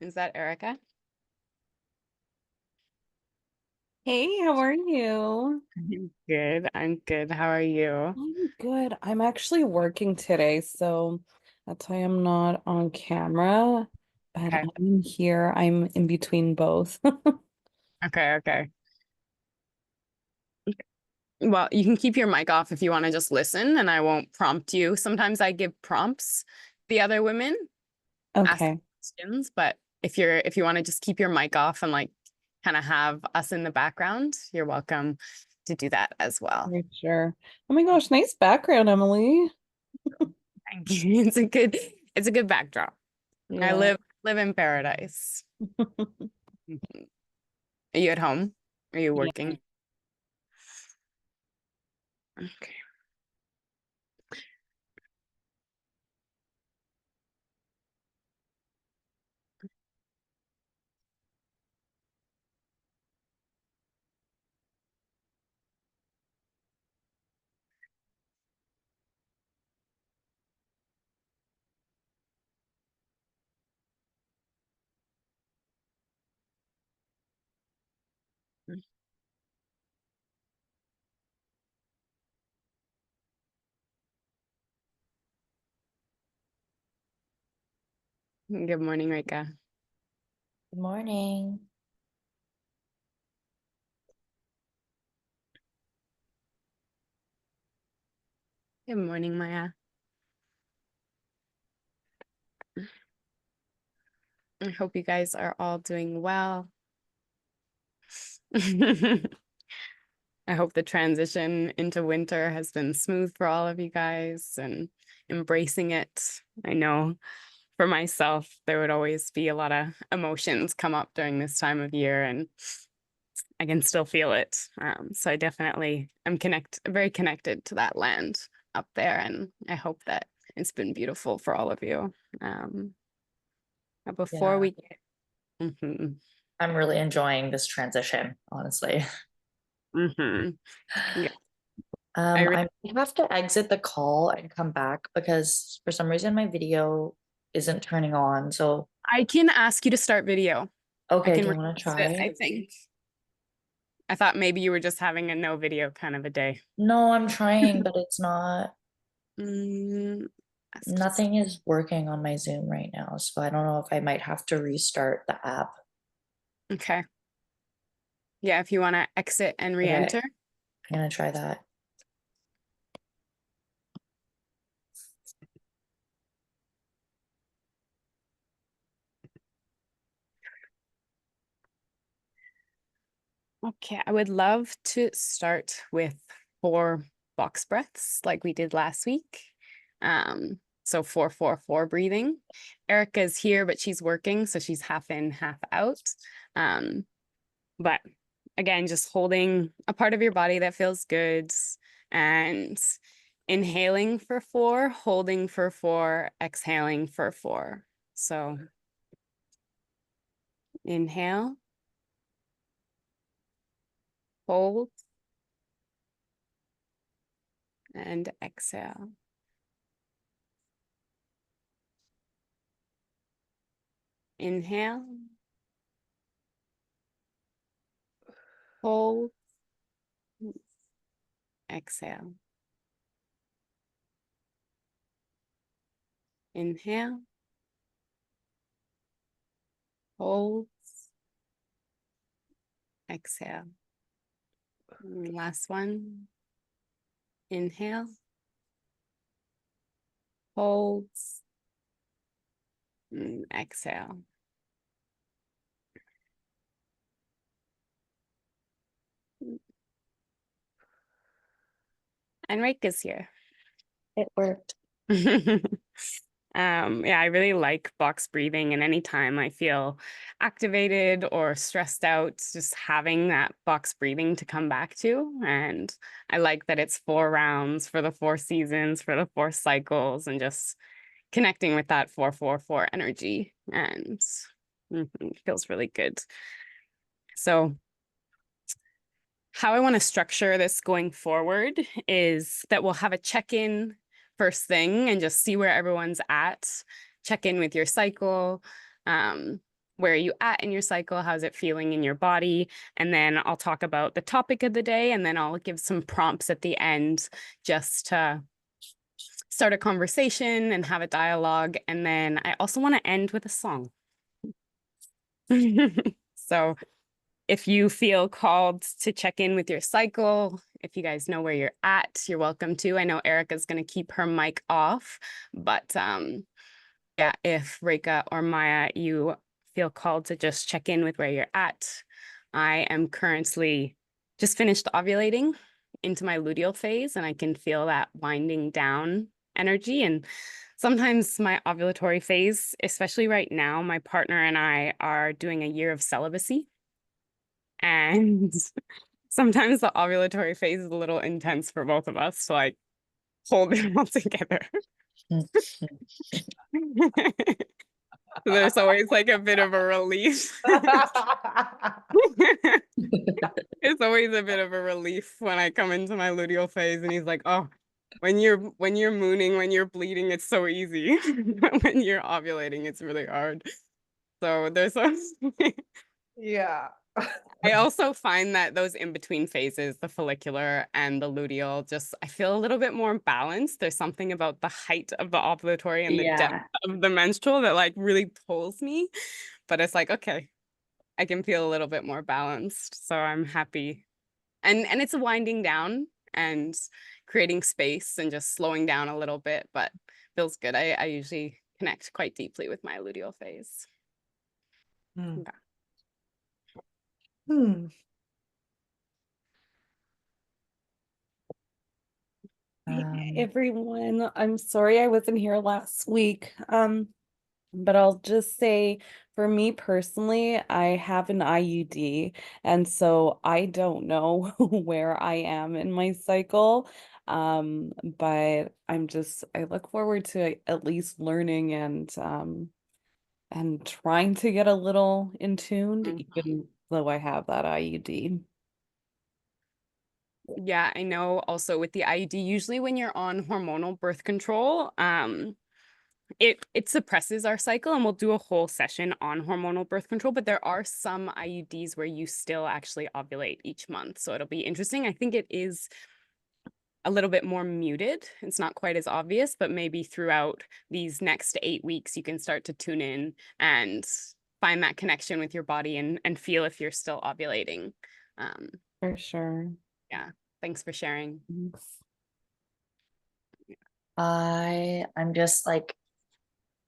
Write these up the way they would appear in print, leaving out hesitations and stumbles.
Is that Erica? Hey, how are you? I'm good. I'm good. How are you? I'm good. I'm actually working today, so that's why I'm not on camera, but Okay. I'm here. I'm in between both. Okay. Okay. Well, you can keep your mic off if you want to just listen, and I won't prompt you. Sometimes I give prompts the other women ask Okay, questions, but if you want to just keep your mic off and like kind of have us in the background, you're welcome to do that as well. for sure. Oh my gosh, nice background, Emily. Thank you. It's a good backdrop. I Yeah. live in paradise. Mhm. Are you at home? Are you Yeah. working? Okay. Good morning, Rika. Good morning. Good morning, Maya. I hope you guys are all doing well. I hope the transition into winter has been smooth for all of you guys and embracing it. I know for myself, there would always be a lot of emotions come up during this time of year, and I can still feel it. So I definitely am very connected to that land up there, and I hope that it's been beautiful for all of you. Um, before Yeah, we Mhm. I'm really enjoying this transition, honestly. Mhm. Yeah, I re I have to exit the call and come back because for some reason my video isn't turning on. So, I can ask you to start video. I okay, can do you want to request it, I try? think. I thought maybe you were just having a no video kind of a day. No, I'm trying, but it's not, Mm, nothing is working on my Zoom right now. So I don't know if I might have to restart the app. okay. Yeah, if you want to exit and Okay, re-enter. I'm gonna try that. Okay, I would love to start with 4 box breaths like we did last week. So 4-4-4 breathing. Erica's here, but she's working, so she's half in, half out. Um, But again, just holding a part of your body that feels good and inhaling for 4, holding for 4, exhaling for 4. So inhale, hold, and exhale. Inhale, hold, exhale. Inhale, hold, exhale. And last one. Inhale, hold, and exhale. And Reika's here. It worked. Yeah, I really like box breathing, and anytime I feel activated or stressed out, just having that box breathing to come back to. And I like that it's 4 rounds for the 4 seasons, for the 4 cycles, and just connecting with that 4-4-4 energy. And it feels really good. So, how I want to structure this going forward is that we'll have a check-in first thing and just see where everyone's at. Check in with your cycle. Um, where are you at in your cycle? How's it feeling in your body? And then I'll talk about the topic of the day, and then I'll give some prompts at the end just to start a conversation and have a dialogue. And then I also want to end with a song. So if you feel called to check in with your cycle, if you guys know where you're at, you're welcome to. I know Erica's going to keep her mic off, but yeah, if Reka or Maya, you feel called to just check in with where you're at. I am currently just finished ovulating into my luteal phase, and I can feel that winding down energy. And sometimes my ovulatory phase, especially right now, my partner and I are doing a year of celibacy. And sometimes the ovulatory phase is a little intense for both of us to like hold it all together. There's always like a bit of a relief. It's always a bit of a relief when I come into my luteal phase and he's like, oh, when you're mooning, when you're bleeding, it's so easy. But when you're ovulating, it's really hard. So there's a Yeah. I also find that those in-between phases, the follicular and the luteal, just I feel a little bit more balanced. There's something about the height of the ovulatory and the depth Yeah. of the menstrual that like really pulls me. But it's like, okay, I can feel a little bit more balanced. So I'm happy. And it's winding down and creating space and just slowing down a little bit, but feels good. I usually connect quite deeply with my luteal phase. Hmm. Okay. Hmm. Hey, everyone, I'm sorry I wasn't here last week. But I'll just say for me personally, I have an IUD, and so I don't know where I am in my cycle. But I look forward to at least learning and trying to get a little in tuned, even though I have that IUD. Yeah, I know also with the IUD, usually when you're on hormonal birth control, it suppresses our cycle, and we'll do a whole session on hormonal birth control, but there are some IUDs where you still actually ovulate each month. So it'll be interesting. I think it is a little bit more muted. It's not quite as obvious, but maybe throughout these next 8 weeks, you can start to tune in and find that connection with your body and feel if you're still ovulating. For sure. Yeah. Thanks for sharing. Thanks. I'm just like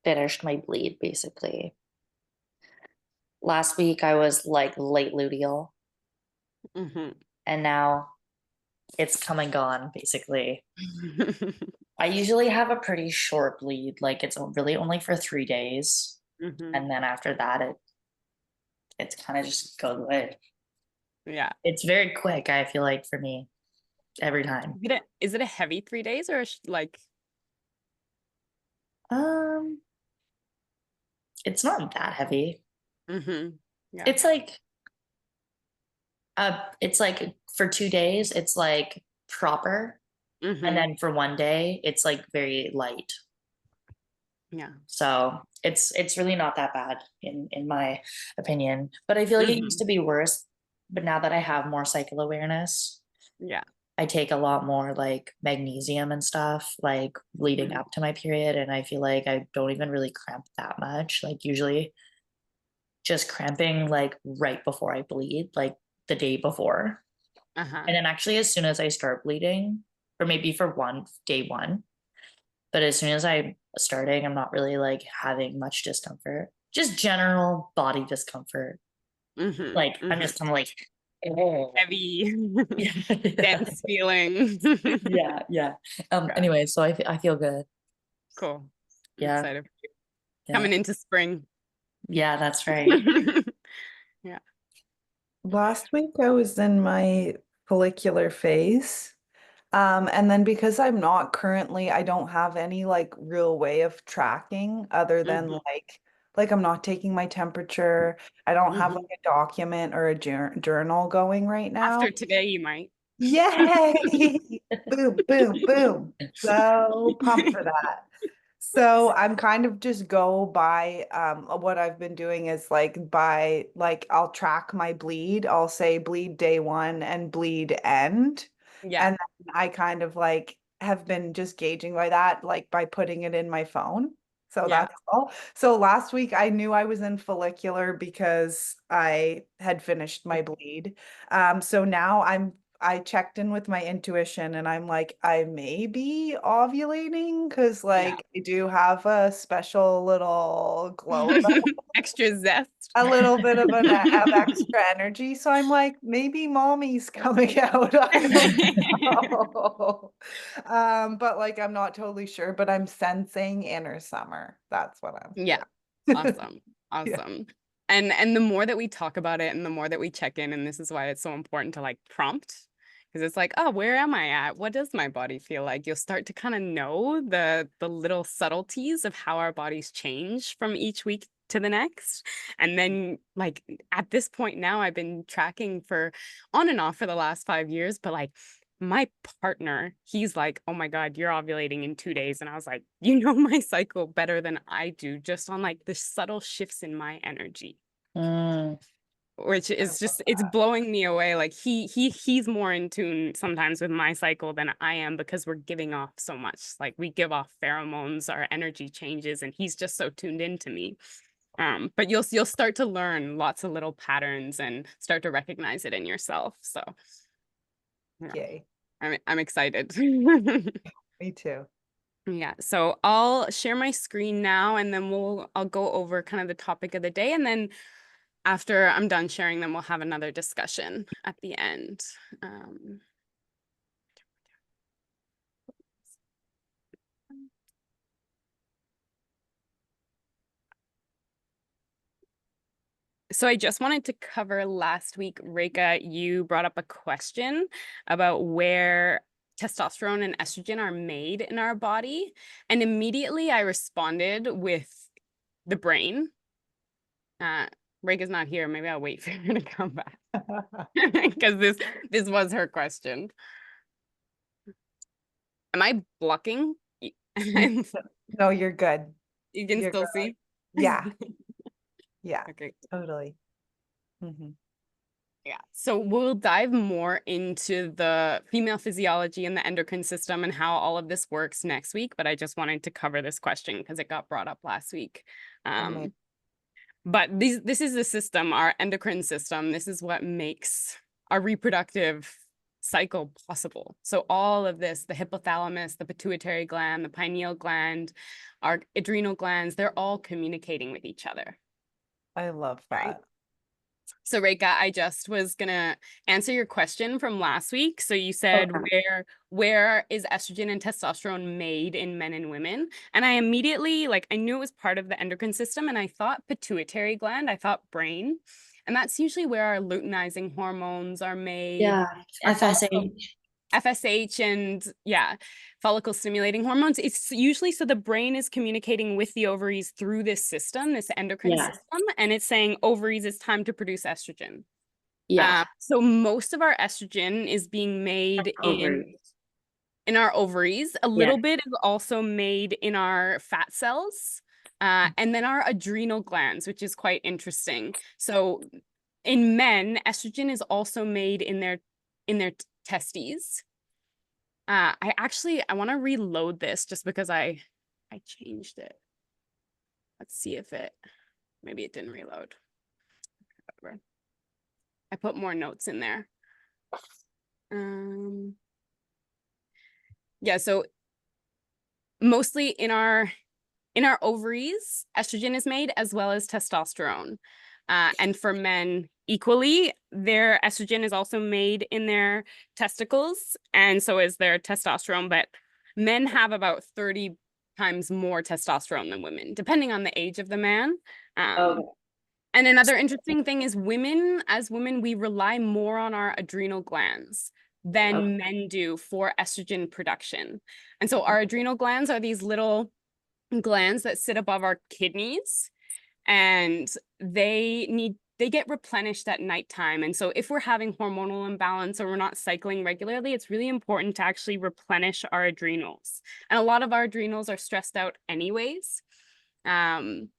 finished my bleed basically. Last week I was like late luteal, Mhm. and now it's come and gone basically. I usually have a pretty short bleed, like it's really only for 3 days, Mhm. and then after that it's kind of just goes away. Yeah. It's very quick, I feel like, for me every time. Is it a heavy 3 days or like Um, it's not that heavy. Yeah. It's like for 2 days, it's like proper. And then for one day, it's like very light. Yeah. So it's really not that bad in my opinion. But I feel like it used to be worse. But now that I have more cycle awareness, Yeah. I take a lot more like magnesium and stuff like leading up to my period. And I feel like I don't even really cramp that much. Like usually just cramping like right before I bleed, like the day before. And then actually as soon as I start bleeding, or maybe for day one, but as soon as I'm starting, I'm not really like having much discomfort, just general body discomfort. Like I'm just kind of like, oh. Heavy, Yeah, yeah, dense feeling. yeah, yeah. Yeah. Anyway, so I feel good. Cool. I'm Yeah, excited for you. yeah, Coming into spring. yeah. That's right. Yeah. Last week I was in my follicular phase. And then because I'm not currently, I don't have any like real way of tracking other than like I'm not taking my temperature. I don't have like a document or a journal going right now. After today, you might. Yay! Boom, boom, boom. So pumped for that. So I'm kind of just go by what I've been doing is like by like I'll track my bleed. I'll say bleed day 1 and bleed end. Yeah. And then I kind of like have been just gauging by that, like by putting it in my phone. So Yeah. that's all. So last week I knew I was in follicular because I had finished my bleed. So now I checked in with my intuition and I'm like, I may be ovulating because Yeah. like I do have a special little glow about Extra zest. a little bit of of extra energy. So I'm like, maybe mommy's coming out. I don't know. But like I'm not totally sure, but I'm sensing inner summer. That's what I'm Yeah. feeling. Awesome. Yeah. Awesome. And the more that we talk about it and the more that we check in, and this is why it's so important to like prompt, because it's like, oh, where am I at? What does my body feel like? You'll start to kind of know the little subtleties of how our bodies change from each week to the next. And then like at this point now, I've been tracking for on and off for the last 5 years, but like my partner, he's like, oh my God, you're ovulating in 2 days. And I was like, you know my cycle better than I do, just on like the subtle shifts in my energy, Mm, which I is love just, it's that. blowing me away. Like he's more in tune sometimes with my cycle than I am because we're giving off so much. Like we give off pheromones, our energy changes, and he's just so tuned into me. But you'll start to learn lots of little patterns and start to recognize it in yourself. So yeah, Yay. I'm excited. Me too. Yeah, so I'll share my screen now and then I'll go over kind of the topic of the day, and then after I'm done sharing them, we'll have another discussion at the end. Um, so I just wanted to cover last week, Reka, you brought up a question about where testosterone and estrogen are made in our body. And immediately I responded with the brain. Reka's not here. Maybe I'll wait for her to come back because this was her question. Am I blocking? You No, you're good. can You're still good. see? Yeah. Yeah. Okay. Totally. Mhm. Yeah. So we'll dive more into the female physiology and the endocrine system and how all of this works next week. But I just wanted to cover this question because it got brought up last week. Amazing. But this is the system, our endocrine system. This is what makes our reproductive cycle possible. So all of this, the hypothalamus, the pituitary gland, the pineal gland, our adrenal glands, they're all communicating with each other. I love Right. that. So Reka, I just was gonna answer your question from last week. So you said Okay. where is estrogen and testosterone made in men and women? And I immediately like I knew it was part of the endocrine system, and I thought pituitary gland, I thought brain, and that's usually where our luteinizing hormones are made. yeah, And also FSH. FSH and yeah, follicle stimulating hormones. It's usually so the brain is communicating with the ovaries through this system, this endocrine Yeah, system, and it's saying ovaries, it's time to produce estrogen. yeah. So most of our estrogen is being made Ovaries. in our ovaries. A Yeah, little bit is also made in our fat cells, and then our adrenal glands, which is quite interesting. So in men, estrogen is also made in their testes. I want to reload this just because I changed it. Let's see if maybe it didn't reload. Whatever. I put more notes in there. Yeah, so mostly in our ovaries, estrogen is made as well as testosterone. And for men equally, their estrogen is also made in their testicles, and so is their testosterone. But men have about 30 times more testosterone than women, depending on the age of the man. okay. And another interesting thing is as women, we rely more on our adrenal glands Okay. than men do for estrogen production. And so our adrenal glands are these little glands that sit above our kidneys, and they need they get replenished at nighttime. And so if we're having hormonal imbalance or we're not cycling regularly, it's really important to actually replenish our adrenals. And a lot of our adrenals are stressed out anyways. And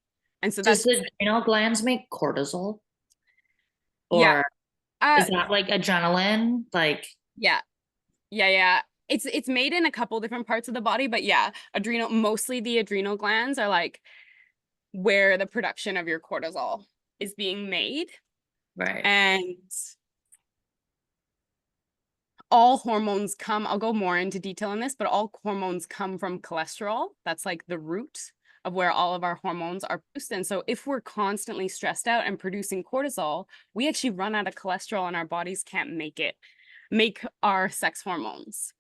so Does that's, the adrenal glands make cortisol? yeah. Or is that like adrenaline? Like, Yeah. Yeah. It's made in a couple different parts of the body, but yeah, mostly the adrenal glands are like where the production of your cortisol is being made. right. And all hormones I'll go more into detail on this, but all hormones come from cholesterol. That's like the root of where all of our hormones are produced. And so if we're constantly stressed out and producing cortisol, we actually run out of cholesterol and our bodies can't make our sex hormones.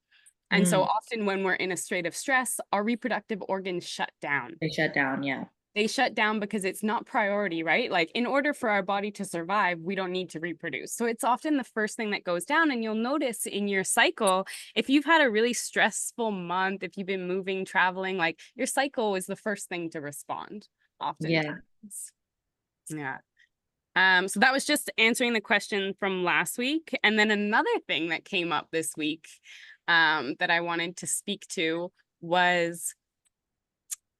And so often when we're in a state of stress, our reproductive organs shut down. They shut down, yeah. They shut down because it's not priority, right? Like in order for our body to survive, we don't need to reproduce. So it's often the first thing that goes down. And you'll notice in your cycle, if you've had a really stressful month, if you've been moving, traveling, like your cycle is the first thing to respond oftentimes. Yeah. So that was just answering the question from last week. And then another thing that came up this week that I wanted to speak to was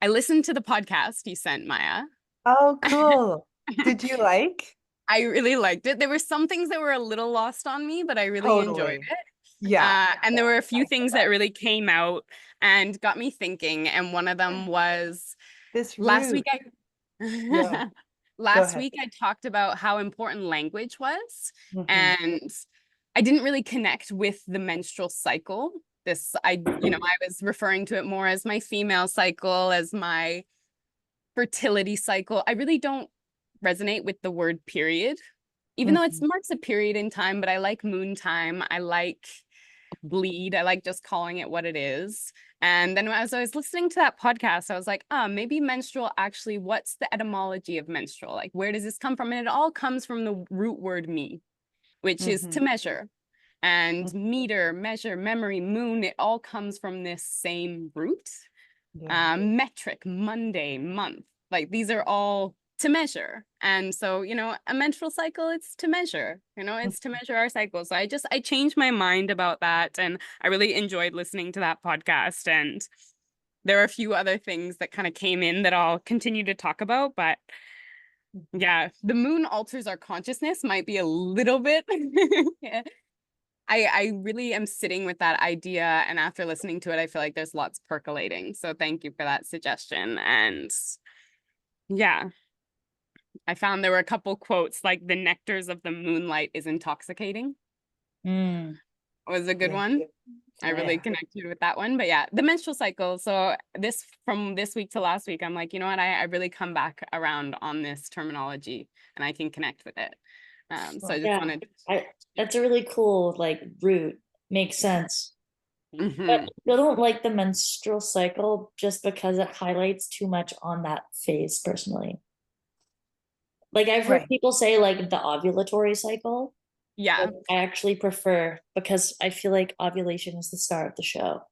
I listened to the podcast you sent, Maya. Oh, cool. Did you like? I really liked it. There were some things that were a little lost on me, but I really enjoyed it. Yeah. And there were a few things that really came out and got me thinking. And one of them was This last root. week Yeah. last week I talked about how important language was. Mhm. And I didn't really connect with the menstrual cycle. I was referring to it more as my female cycle, as my fertility cycle. I really don't resonate with the word period, even though it marks a period in time, but I like moon time. I like bleed. I like just calling it what it is. And then as I was listening to that podcast, I was like, maybe menstrual actually, what's the etymology of menstrual? Like, where does this come from? And it all comes from the root word me, which is to measure. And meter, measure, memory, moon, it all comes from this same root. Yeah. Metric, Monday, month, like these are all to measure. And so, a menstrual cycle, it's to measure, it's to measure our cycle. So I changed my mind about that. And I really enjoyed listening to that podcast. And there are a few other things that kind of came in that I'll continue to talk about, but yeah, the moon alters our consciousness might be a little bit. Yeah. I really am sitting with that idea. And after listening to it, I feel like there's lots percolating. So thank you for that suggestion. And yeah, I found there were a couple quotes like the nectars of the moonlight is intoxicating. Was a good one. I really connected with that one. But yeah, the menstrual cycle. So from this week to last week, I'm like, you know what? I really come back around on this terminology and I can connect with it. So I just wanted that's a really cool like root. Makes sense. But Mhm. I don't like the menstrual cycle just because it highlights too much on that phase personally. Like I've heard people say like the ovulatory cycle. Yeah. But I actually prefer because I feel like ovulation is the star of the show.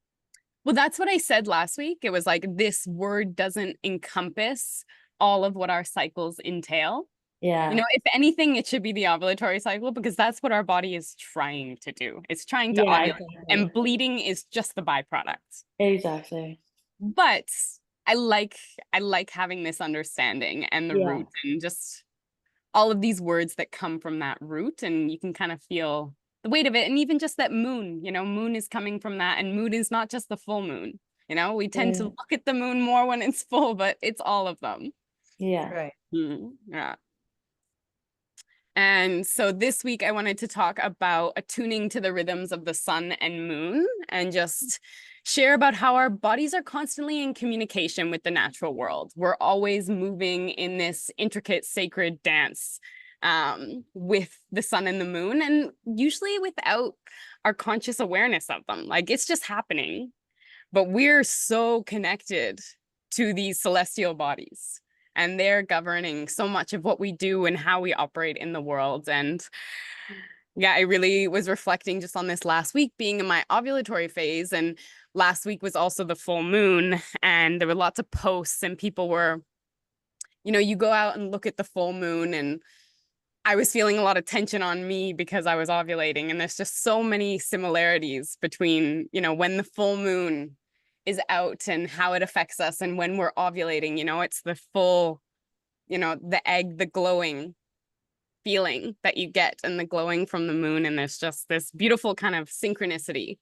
Well, that's what I said last week. It was like this word doesn't encompass all of what our cycles entail. Yeah. If anything, it should be the ovulatory cycle because that's what our body is trying to do. It's trying to ovulate, exactly. and bleeding is just the byproduct. Exactly. But I like having this understanding and the root and just all of these words that come from that root, and you can kind of feel the weight of it. And even just that moon, moon is coming from that, and moon is not just the full moon. We tend to look at the moon more when it's full, but it's all of them. Yeah. Right. Yeah. And so this week I wanted to talk about attuning to the rhythms of the sun and moon and just share about how our bodies are constantly in communication with the natural world. We're always moving in this intricate sacred dance with the sun and the moon, and usually without our conscious awareness of them. Like it's just happening, but we're so connected to these celestial bodies. And they're governing so much of what we do and how we operate in the world. And yeah, I really was reflecting just on this last week being in my ovulatory phase. And last week was also the full moon. And there were lots of posts and people were, you go out and look at the full moon and I was feeling a lot of tension on me because I was ovulating, and there's just so many similarities between, you know, when the full moon is out and how it affects us, and when we're ovulating, you know, it's the full, you know, the egg, the glowing feeling that you get, and the glowing from the moon, and there's just this beautiful kind of synchronicity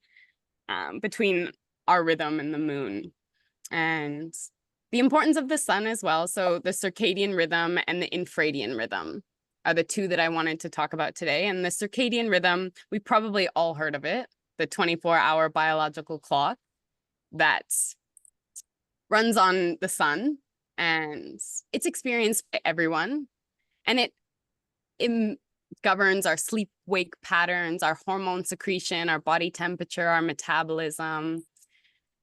between our rhythm and the moon, and the importance of the sun as well. So the circadian rhythm and the infradian rhythm are the two that I wanted to talk about today. And the circadian rhythm, we probably all heard of it, the 24-hour biological clock that runs on the sun, and it's experienced by everyone. And it governs our sleep-wake patterns, our hormone secretion, our body temperature, our metabolism.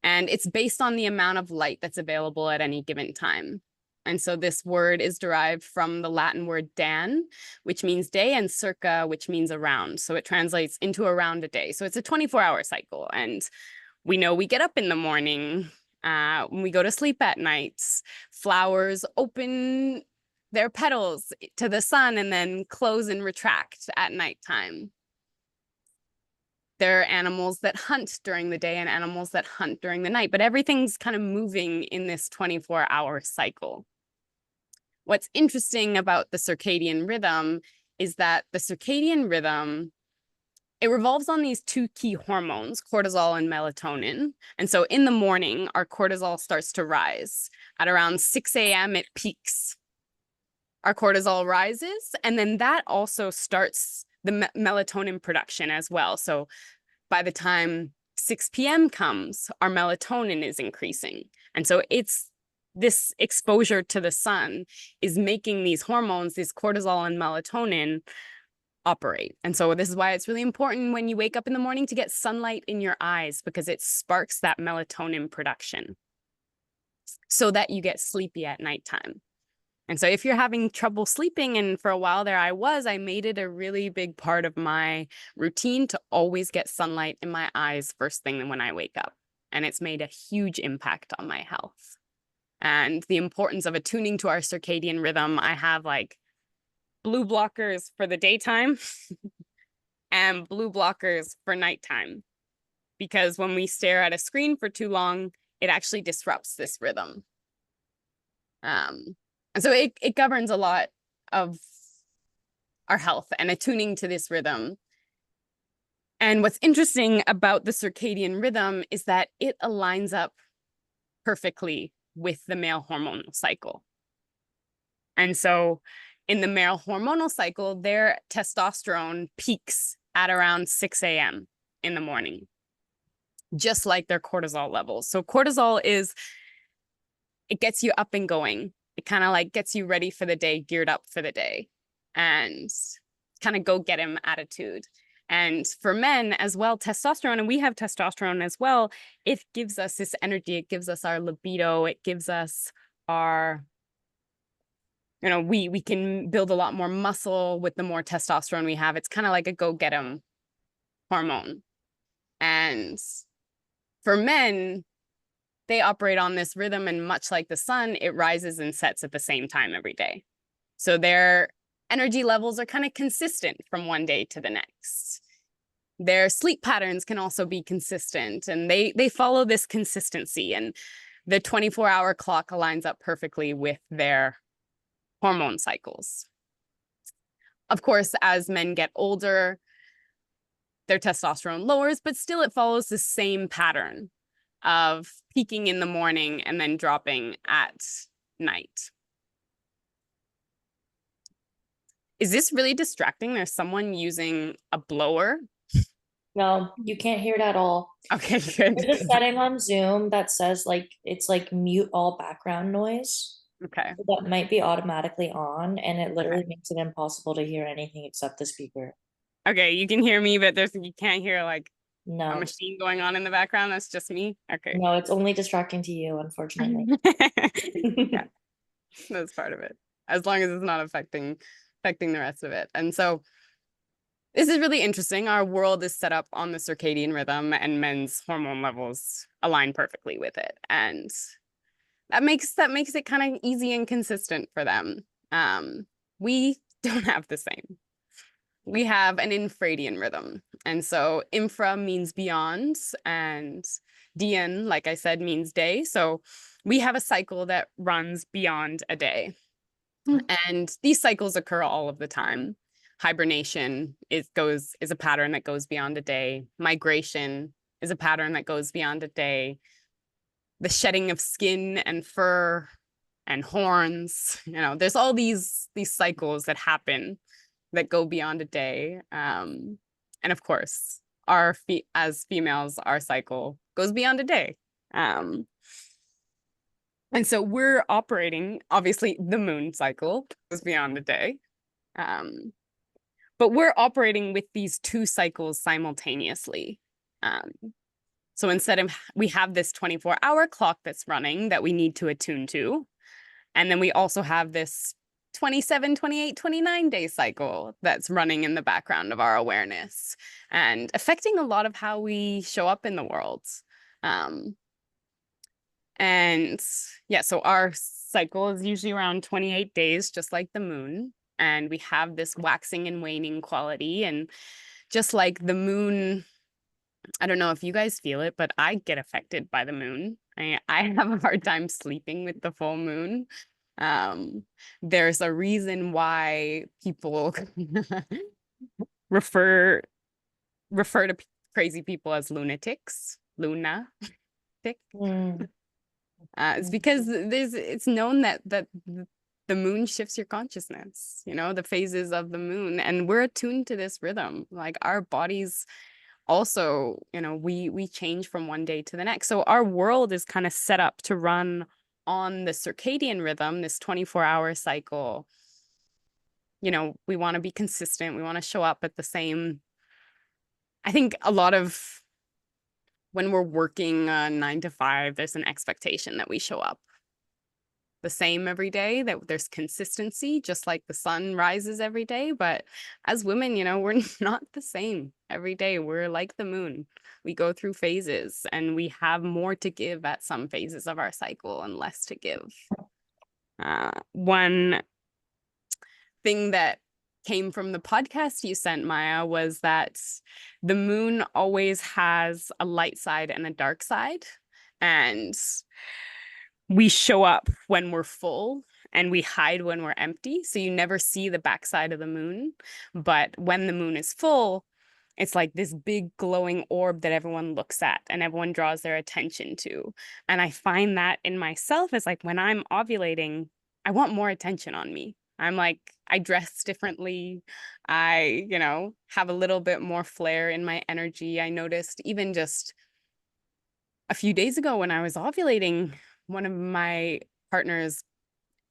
And it's based on the amount of light that's available at any given time. And so this word is derived from the Latin word dan, which means day, and circa, which means around. So it translates into around a day. So it's a 24-hour cycle. And we know we get up in the morning, when we go to sleep at night, flowers open their petals to the sun and then close and retract at nighttime. There are animals that hunt during the day and animals that hunt during the night, but everything's kind of moving in this 24-hour cycle. What's interesting about the circadian rhythm is that the circadian rhythm, it revolves on these two key hormones, cortisol and melatonin. And so in the morning, our cortisol starts to rise. At around 6 a.m., it peaks. Our cortisol rises, and then that also starts the melatonin production as well. So by the time 6 p.m. comes, our melatonin is increasing. And so it's this exposure to the sun is making these hormones, these cortisol and melatonin, operate. And so this is why it's really important when you wake up in the morning to get sunlight in your eyes, because it sparks that melatonin production so that you get sleepy at nighttime. And so if you're having trouble sleeping, and for a while there I made it a really big part of my routine to always get sunlight in my eyes first thing when I wake up. And it's made a huge impact on my health. And the importance of attuning to our circadian rhythm, I have like blue blockers for the daytime and blue blockers for nighttime. Because when we stare at a screen for too long, it actually disrupts this rhythm. And so it governs a lot of our health and attuning to this rhythm. And what's interesting about the circadian rhythm is that it aligns up perfectly with the male hormonal cycle. And so in the male hormonal cycle, their testosterone peaks at around 6 a.m. in the morning, just like their cortisol levels. So cortisol it gets you up and going. It kind of like gets you ready for the day, geared up for the day, and kind of go get him attitude. And for men as well, testosterone, and we have testosterone as well, it gives us this energy, it gives us our libido, it gives us our, you know, we can build a lot more muscle with the more testosterone we have. It's kind of like a go get 'em hormone. And for men, they operate on this rhythm, and much like the sun, it rises and sets at the same time every day. So their energy levels are kind of consistent from one day to the next. Their sleep patterns can also be consistent, and they follow this consistency, and the 24-hour clock aligns up perfectly with their hormone cycles. Of course, as men get older, their testosterone lowers, but still it follows the same pattern of peaking in the morning and then dropping at night. Is this really distracting? There's someone using a blower. No, you can't hear it at all. Okay, good. There's a setting on Zoom that says like it's like mute all background noise. Okay. So that might be automatically on, and it literally makes it impossible to hear anything except the speaker. Okay, you can hear me, but you can't hear like a No, machine going on in the background. That's just me. Okay. no, it's only distracting to you, unfortunately. Yeah, that's part of it. As long as it's not affecting the rest of it. And so this is really interesting. Our world is set up on the circadian rhythm, and men's hormone levels align perfectly with it. And that makes it kind of easy and consistent for them. We don't have the same. We have an infradian rhythm. And so infra means beyond, and dian, like I said, means day. So we have a cycle that runs beyond a day. And these cycles occur all of the time. Hibernation is a pattern that goes beyond a day. Migration is a pattern that goes beyond a day. The shedding of skin and fur and horns, there's all these cycles that happen that go beyond a day. And of course, as females, our cycle goes beyond a day. And so we're operating, obviously, the moon cycle goes beyond a day. But we're operating with these two cycles simultaneously. So instead of, we have this 24-hour clock that's running that we need to attune to. And then we also have this 27, 28, 29-day cycle that's running in the background of our awareness and affecting a lot of how we show up in the world. And yeah, so our cycle is usually around 28 days, just like the moon. And we have this waxing and waning quality. And just like the moon, I don't know if you guys feel it, but I get affected by the moon. I have a hard time sleeping with the full moon. There's a reason why people refer to crazy people as lunatics, lunatic. It's because it's known that the moon shifts your consciousness, the phases of the moon, and we're attuned to this rhythm. Like our bodies also, we change from one day to the next. So our world is kind of set up to run on the circadian rhythm, this 24-hour cycle. We want to be consistent. We want to show up at the same. I think a lot of when we're working 9 to 5, there's an expectation that we show up the same every day, that there's consistency, just like the sun rises every day. But as women, we're not the same every day. We're like the moon. We go through phases, and we have more to give at some phases of our cycle and less to give. One thing that came from the podcast you sent, Maya, was that the moon always has a light side and a dark side. And we show up when we're full and we hide when we're empty. So you never see the backside of the moon. But when the moon is full, it's like this big glowing orb that everyone looks at and everyone draws their attention to. And I find that in myself is like when I'm ovulating, I want more attention on me. I'm like, I dress differently. I, have a little bit more flair in my energy. I noticed even just a few days ago when I was ovulating, one of my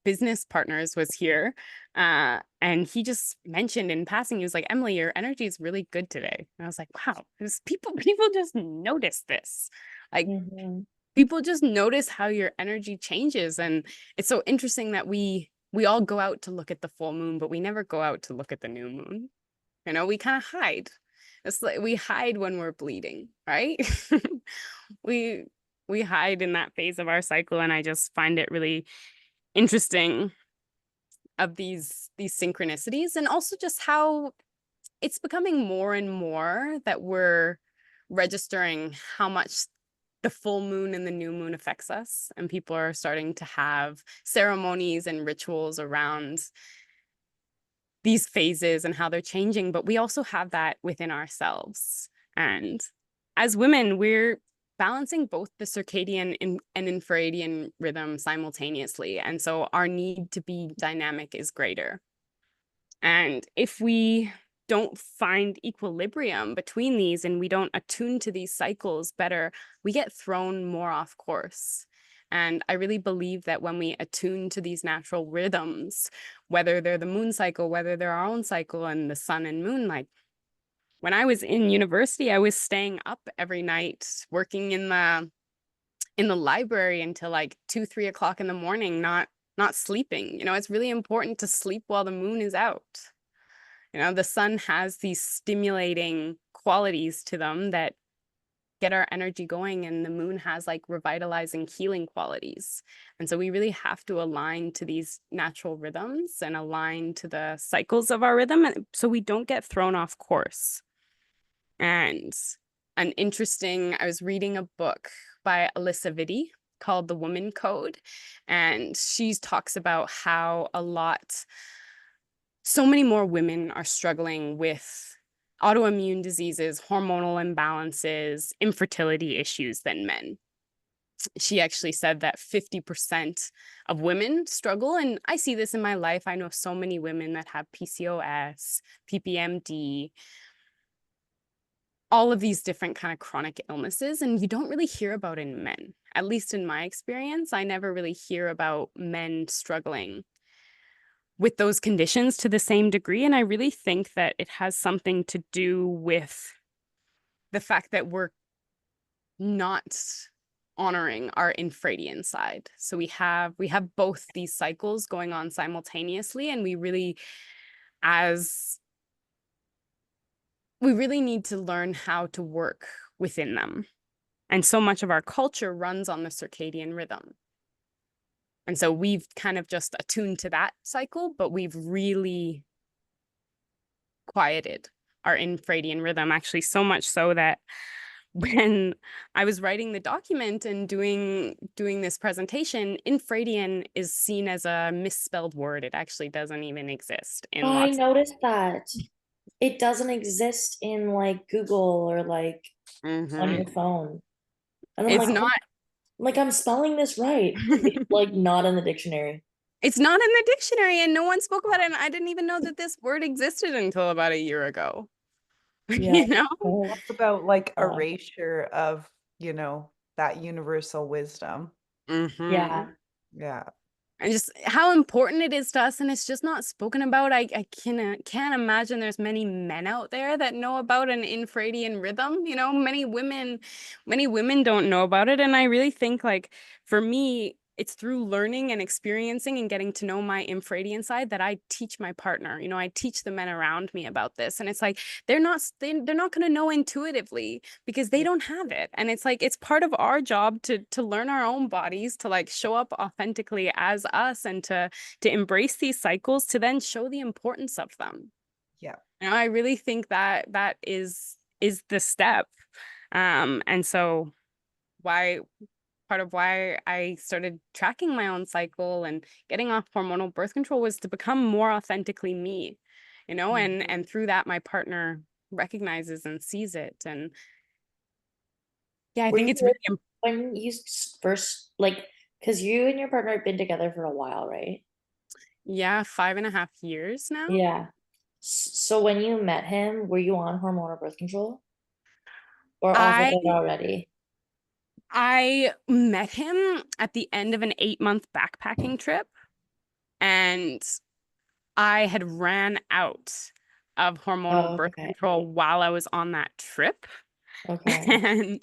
business partners was here, and he just mentioned in passing, he was like, Emily, your energy is really good today. And I was like, wow, people just notice this. Like people just notice how your energy changes. And it's so interesting that we all go out to look at the full moon, but we never go out to look at the new moon. We kind of hide. It's like we hide when we're bleeding, right? we hide in that phase of our cycle, and I just find it really interesting of these synchronicities, and also just how it's becoming more and more that we're registering how much the full moon and the new moon affects us, and people are starting to have ceremonies and rituals around these phases and how they're changing. But we also have that within ourselves, and as women, we're balancing both the circadian and infradian rhythm simultaneously. And so our need to be dynamic is greater. And if we don't find equilibrium between these and we don't attune to these cycles better, we get thrown more off course. And I really believe that when we attune to these natural rhythms, whether they're the moon cycle, whether they're our own cycle and the sun and moon, like when I was in university, I was staying up every night working in the library until like 2, 3 o'clock in the morning, not sleeping. It's really important to sleep while the moon is out. The sun has these stimulating qualities to them that get our energy going, and the moon has like revitalizing healing qualities. And so we really have to align to these natural rhythms and align to the cycles of our rhythm, and so we don't get thrown off course. And I was reading a book by Alyssa Vitti called The Woman Code, and she talks about how so many more women are struggling with autoimmune diseases, hormonal imbalances, infertility issues than men. She actually said that 50% of women struggle. And I see this in my life. I know so many women that have PCOS, PPMD, all of these different kind of chronic illnesses. And you don't really hear about it in men. At least in my experience, I never really hear about men struggling with those conditions to the same degree. And I really think that it has something to do with the fact that we're not honoring our infradian side. So we have both these cycles going on simultaneously, and we really need to learn how to work within them. And so much of our culture runs on the circadian rhythm. And so we've kind of just attuned to that cycle, but we've really quieted our infradian rhythm, actually so much so that when I was writing the document and doing this presentation, infradian is seen as a misspelled word. It actually doesn't even exist in I lots. noticed that it doesn't exist in like Google or like on your phone. And I'm It's like, not. like I'm spelling this right. It's like not in the dictionary. It's not in the dictionary, and no one spoke about it. And I didn't even know that this word existed until about a year ago. Yeah. You know? Talk about like Uh, erasure of, you know, that universal wisdom. Yeah. Yeah. And just how important it is to us, and it's just not spoken about. I can't imagine there's many men out there that know about an infradian rhythm. You know, many women don't know about it. And I really think, like, for me, it's through learning and experiencing and getting to know my infradian side that I teach my partner. You know, I teach the men around me about this. And it's like they're not going to know intuitively because they don't have it. And it's like it's part of our job to learn our own bodies, to like show up authentically as us, and to embrace these cycles, to then show the importance of them. Yeah. You know, I really think that is the step. And so part of why I started tracking my own cycle and getting off hormonal birth control was to become more authentically me, you know, and through that, my partner recognizes and sees it. And yeah, I Were think you it's really when you first like because you and your partner have been together for a while, right? yeah, 5.5 years now. Yeah. So when you met him, were you on hormonal birth control? Or off of I it already? I met him at the end of an 8-month backpacking trip, and I had ran out of hormonal Oh, birth okay. control while I was on that trip. Okay. And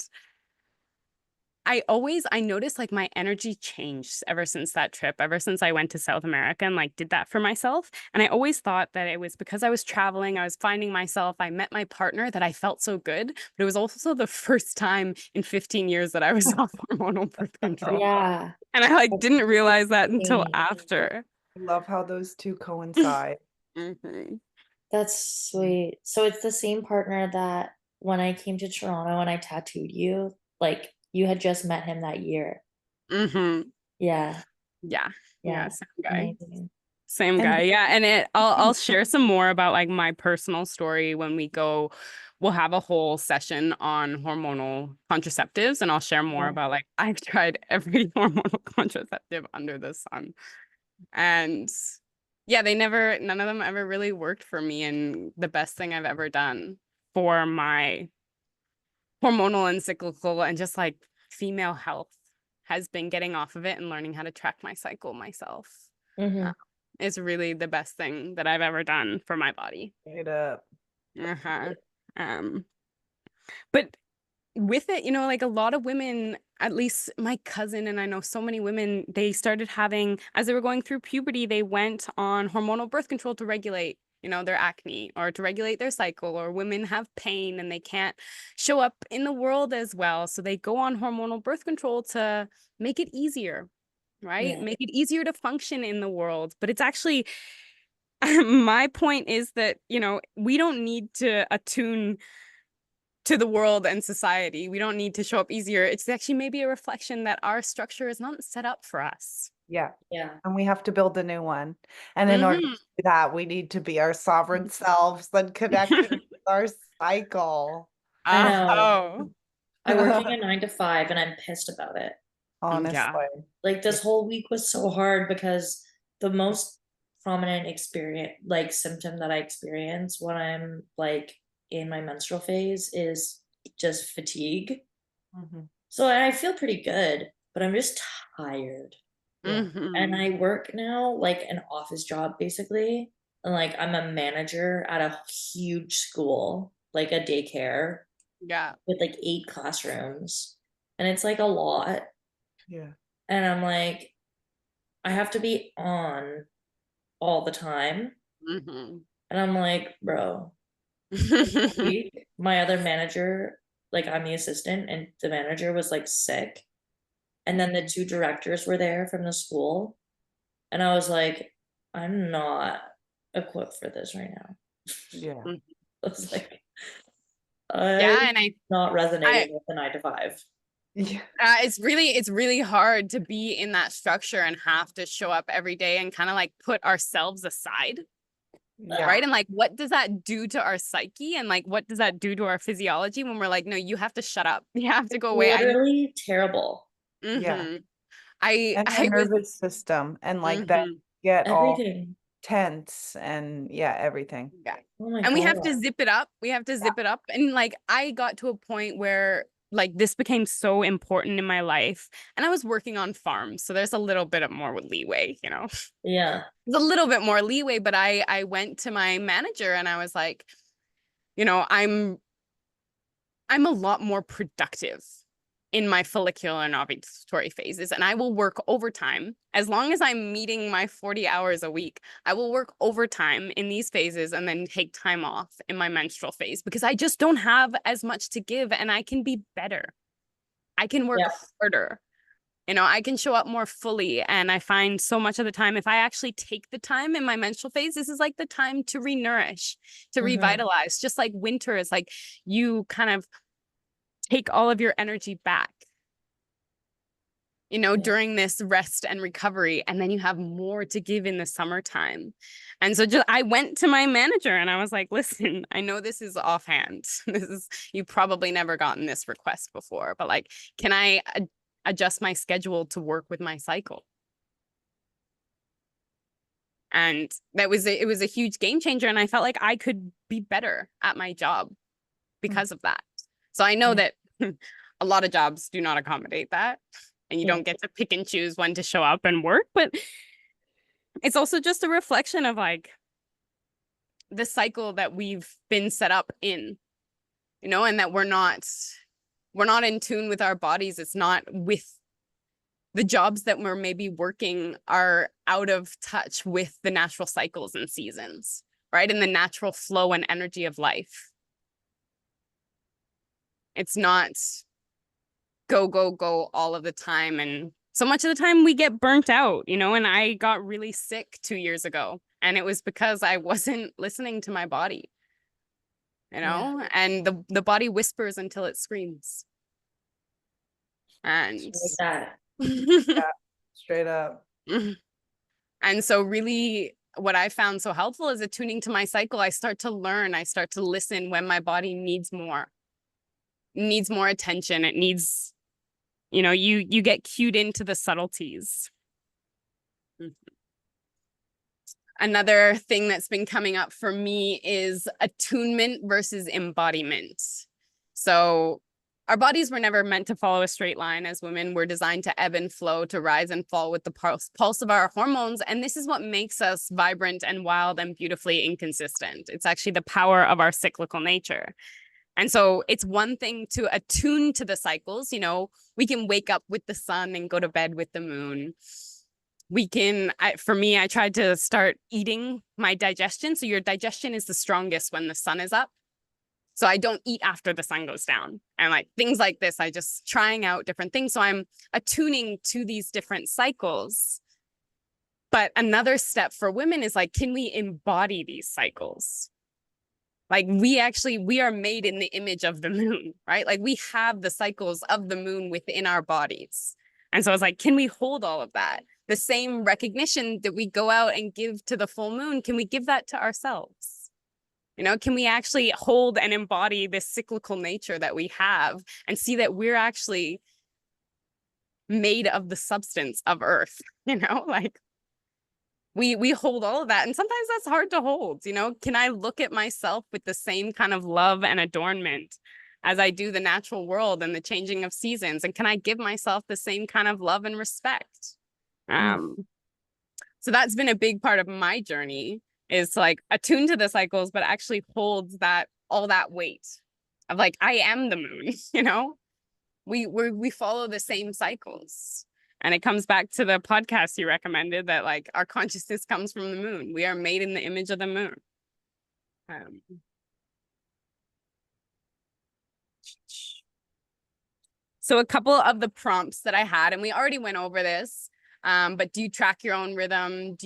I noticed like my energy changed ever since that trip, ever since I went to South America and like did that for myself. And I always thought that it was because I was traveling, I was finding myself, I met my partner, that I felt so good. But it was also the first time in 15 years that I was off hormonal birth control. Yeah. And I like didn't realize that until Same. after. I love how those two coincide. Mhm. That's sweet. So it's the same partner that when I came to Toronto and I tattooed you, like you had just met him that year. Mhm. Yeah. Yeah. Yeah. Same guy. Amazing. Same And guy. Yeah. And I'll share some more about like my personal story when we go. We'll have a whole session on hormonal contraceptives, and I'll share more Yeah. about like I've tried every hormonal contraceptive under the sun. And yeah, none of them ever really worked for me. And the best thing I've ever done for my hormonal and cyclical and just like female health has been getting off of it and learning how to track my cycle myself. Mm-hmm. Is really the best thing that I've ever done for my body. straight up. Uh-huh. But with it, you know, like a lot of women, at least my cousin, and I know so many women, they started having, as they were going through puberty, they went on hormonal birth control to regulate their acne, or to regulate their cycle, or women have pain and they can't show up in the world as well. So they go on hormonal birth control to make it easier, right? Yeah. Make it easier to function in the world. But it's actually, my point is that, we don't need to attune to the world and society. We don't need to show up easier. It's actually maybe a reflection that our structure is not set up for us. Yeah. Yeah. And we have to build a new one. And in order to do that, we need to be our sovereign selves and connected with our cycle. I know. Oh, I work in a 9 to 5 and I'm pissed about it. Honestly. Like this whole week was so hard because the most prominent experience, like symptom that I experience when I'm like in my menstrual phase is just fatigue. Mhm. So I feel pretty good, but I'm just tired. mhm. And I work now like an office job basically. And like I'm a manager at a huge school, like a daycare Yeah. with like 8 classrooms. And it's like a lot. Yeah. And I'm like, I have to be on all the time. Mhm. And I'm like, bro, this week, my other manager, like I'm the assistant, and the manager was like sick. And then the 2 directors were there from the school. And I was like, I'm not equipped for this right now. Yeah. I was like, Yeah, I'm and not resonating with the 9 to 5. Yeah. it's really hard to be in that structure and have to show up every day and kind of like put ourselves aside, Yeah. right? And like, what does that do to our psyche, and like, what does that do to our physiology when we're like, no, you have to shut up, you have to go away. Literally terrible. Yeah. I And our was nervous system and like that Mhm. get all Everything. tense and everything. Yeah. Oh my And we have to God. zip it up. We have to zip it up. And like, I got to a point where like this became so important in my life, and I was working on farms. So there's a little bit of more leeway, Yeah. There's a little bit more leeway, but I went to my manager and I was like, I'm a lot more productive in my follicular and ovulatory phases, and I will work overtime. As long as I'm meeting my 40 hours a week, I will work overtime in these phases and then take time off in my menstrual phase, because I just don't have as much to give, and I can be better. I can work harder. I can show up more fully. And I find so much of the time, if I actually take the time in my menstrual phase, this is like the time to renourish, to revitalize. Just like winter is like you kind of take all of your energy back, during this rest and recovery, and then you have more to give in the summertime. And so I went to my manager and I was like, listen, I know this is offhand. You've probably never gotten this request before, but like, can I adjust my schedule to work with my cycle? And it was a huge game changer. And I felt like I could be better at my job because of that. So I know that a lot of jobs do not accommodate that, and you don't get to pick and choose when to show up and work, but it's also just a reflection of like the cycle that we've been set up in, and that we're not in tune with our bodies. It's not with the jobs that we're maybe working are out of touch with the natural cycles and seasons, right? And the natural flow and energy of life. It's not go, go, go all of the time. And so much of the time we get burnt out, and I got really sick 2 years ago. And it was because I wasn't listening to my body, and the body whispers until it screams. And Like that. Yeah, straight up. And so really what I found so helpful is attuning to my cycle. I start to learn, I start to listen when my body needs more attention. It needs, you get cued into the subtleties. Another thing that's been coming up for me is attunement versus embodiment. So our bodies were never meant to follow a straight line. As women, we're designed to ebb and flow, to rise and fall with the pulse of our hormones. And this is what makes us vibrant and wild and beautifully inconsistent. It's actually the power of our cyclical nature. And so it's one thing to attune to the cycles. We can wake up with the sun and go to bed with the moon. we can, for me, I tried to start eating my digestion. So your digestion is the strongest when the sun is up. So I don't eat after the sun goes down. And like things like this, I just trying out different things. So I'm attuning to these different cycles. But another step for women is like, can we embody these cycles? Like we are made in the image of the moon, right? Like we have the cycles of the moon within our bodies. And so it's like, can we hold all of that? The same recognition that we go out and give to the full moon, can we give that to ourselves? You know, can we actually hold and embody this cyclical nature that we have and see that we're actually made of the substance of Earth? You know, like we hold all of that. And sometimes that's hard to hold. You know, can I look at myself with the same kind of love and adornment as I do the natural world and the changing of seasons? And can I give myself the same kind of love and respect? So that's been a big part of my journey, is like attune to the cycles, but actually holds that all that weight of like, I am the moon, you know, we follow the same cycles. And it comes back to the podcast you recommended, that like our consciousness comes from the moon. We are made in the image of the moon. So a couple of the prompts that I had, and we already went over this, but do you track your own rhythm?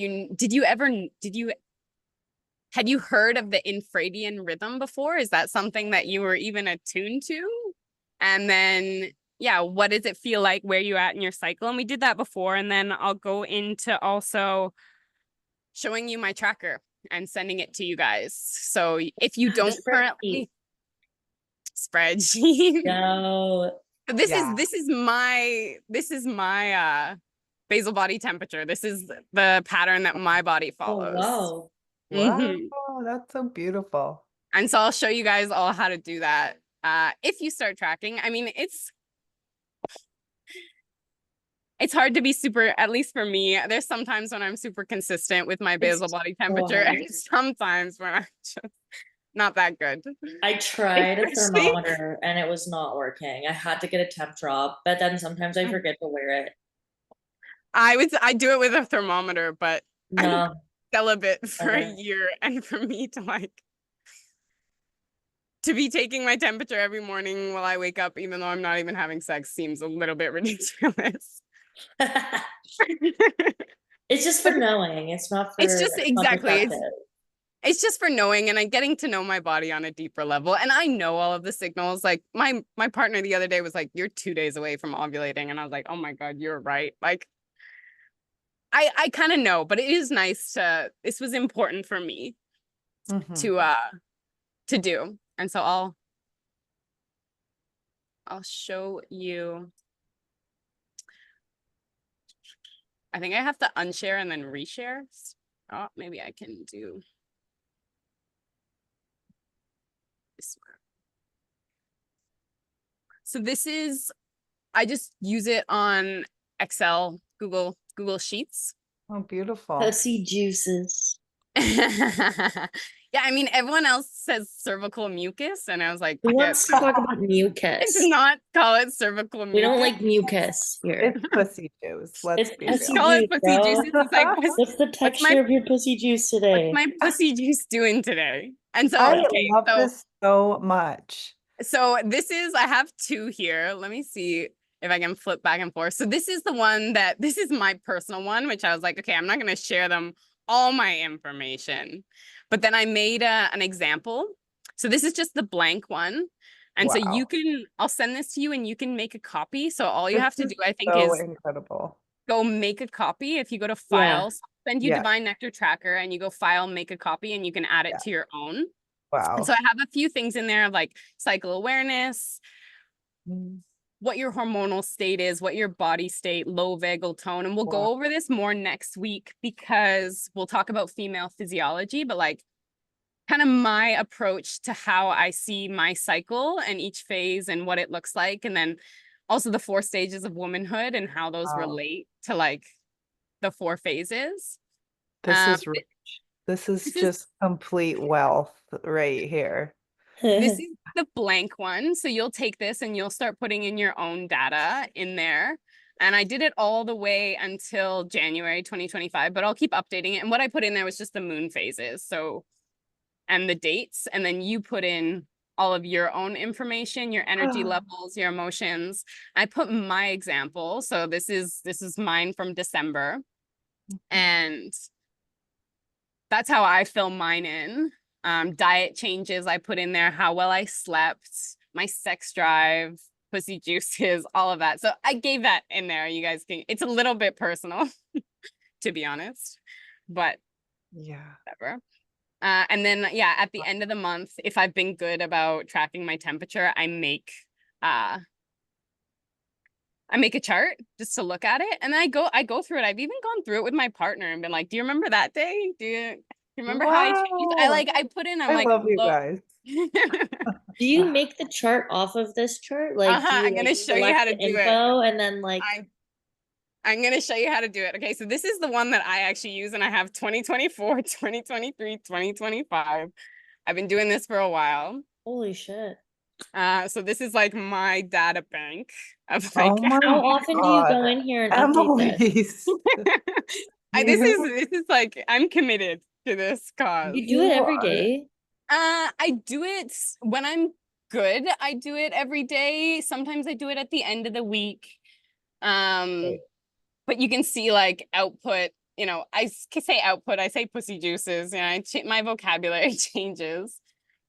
Had you heard of the infradian rhythm before? Is that something that you were even attuned to? And then, yeah, what does it feel like? Where you at in your cycle? And we did that before. And then I'll go into also showing you my tracker and sending it to you guys. So if you don't currently spreadsheet. No. This is my basal body temperature. This is the pattern that my body follows. Oh, wow. Wow, that's so beautiful. And so I'll show you guys all how to do that. If you start tracking, I mean, it's hard to be super, at least for me. There's sometimes when I'm super consistent with my basal body temperature, and sometimes when I'm just not that good. I tried a thermometer and it was not working. I had to get a temp drop, but then sometimes I forget to wear it. I do it with a thermometer, but no. I'm celibate for a year, and for me to be taking my temperature every morning while I wake up, even though I'm not even having sex, seems a little bit ridiculous. It's just for knowing. It's not for. It's just exactly. It's just for knowing, and I'm getting to know my body on a deeper level. And I know all of the signals. Like my partner the other day was like, "You're 2 days away from ovulating," and I was like, "Oh my God, you're right." Like, I kind of know, but it is nice this was important for me to do. And so I'll show you. I think I have to unshare and then reshare. Oh, maybe I can do this one. So this is, I just use it on Excel, Google Sheets. Oh, beautiful. Pussy juices. Yeah, I mean, everyone else says cervical mucus, and I was like, who wants to talk about mucus? Do not call it cervical mucus. We don't like mucus here. It's pussy juice. Let's be pussy call juice, it pussy juice. It's like, what's the texture of your pussy juice today? What's my pussy juice doing today? And so I love this so much. So this is, I have two here. Let me see if I can flip back and forth. So this is the one this is my personal one, which I was like, okay, I'm not going to share them all my information. But then I made an example. So this is just the blank one. And so you can, I'll send this to you and you can make a copy. So all you have to do, I think, is incredible. Go make a copy. If you go to files, send you Divine Nectar Tracker, and you go file, make a copy, and you can add it to your own. Wow. And so I have a few things in there, like cycle awareness, what your hormonal state is, what your body state, low vagal tone. And we'll go over this more next week, because we'll talk about female physiology, but like kind of my approach to how I see my cycle and each phase and what it looks like. And then also the 4 stages of womanhood and how those relate to like the 4 phases. This is rich. This is just complete wealth right here. This is the blank one. So you'll take this and you'll start putting in your own data in there. And I did it all the way until January 2025, but I'll keep updating it. And what I put in there was just the moon phases. So, and the dates, and then you put in all of your own information, your energy levels, your emotions. I put my example. So this is mine from December. And that's how I fill mine in. Diet changes, I put in there how well I slept, my sex drive, pussy juices, all of that. So I gave that in there. You guys can, it's a little bit personal, to be honest, but Yeah. whatever. And then, yeah, at the end of the month, if I've been good about tracking my temperature, I make a chart just to look at it. And then I go through it. I've even gone through it with my partner and been like, do you remember that day? Do you remember how I changed? I put in, I'm I like, love you look. guys. Do you make the chart off of this chart? Like, do you I'm gonna like show you select how to the do it. info and then like I'm gonna show you how to do it. Okay, so this is the one that I actually use, and I have 2024, 2023, 2025. I've been doing this for a while. holy shit. So this is like my data bank of Oh like my How often do you go God. in here and update this? Emily's. You This is like I'm committed to this cause. You do it every are- day? I do it when I'm good. I do it every day. Sometimes I do it at the end of the week. Right. But you can see like output, you know, can say output, I say pussy juices, you know, my vocabulary changes.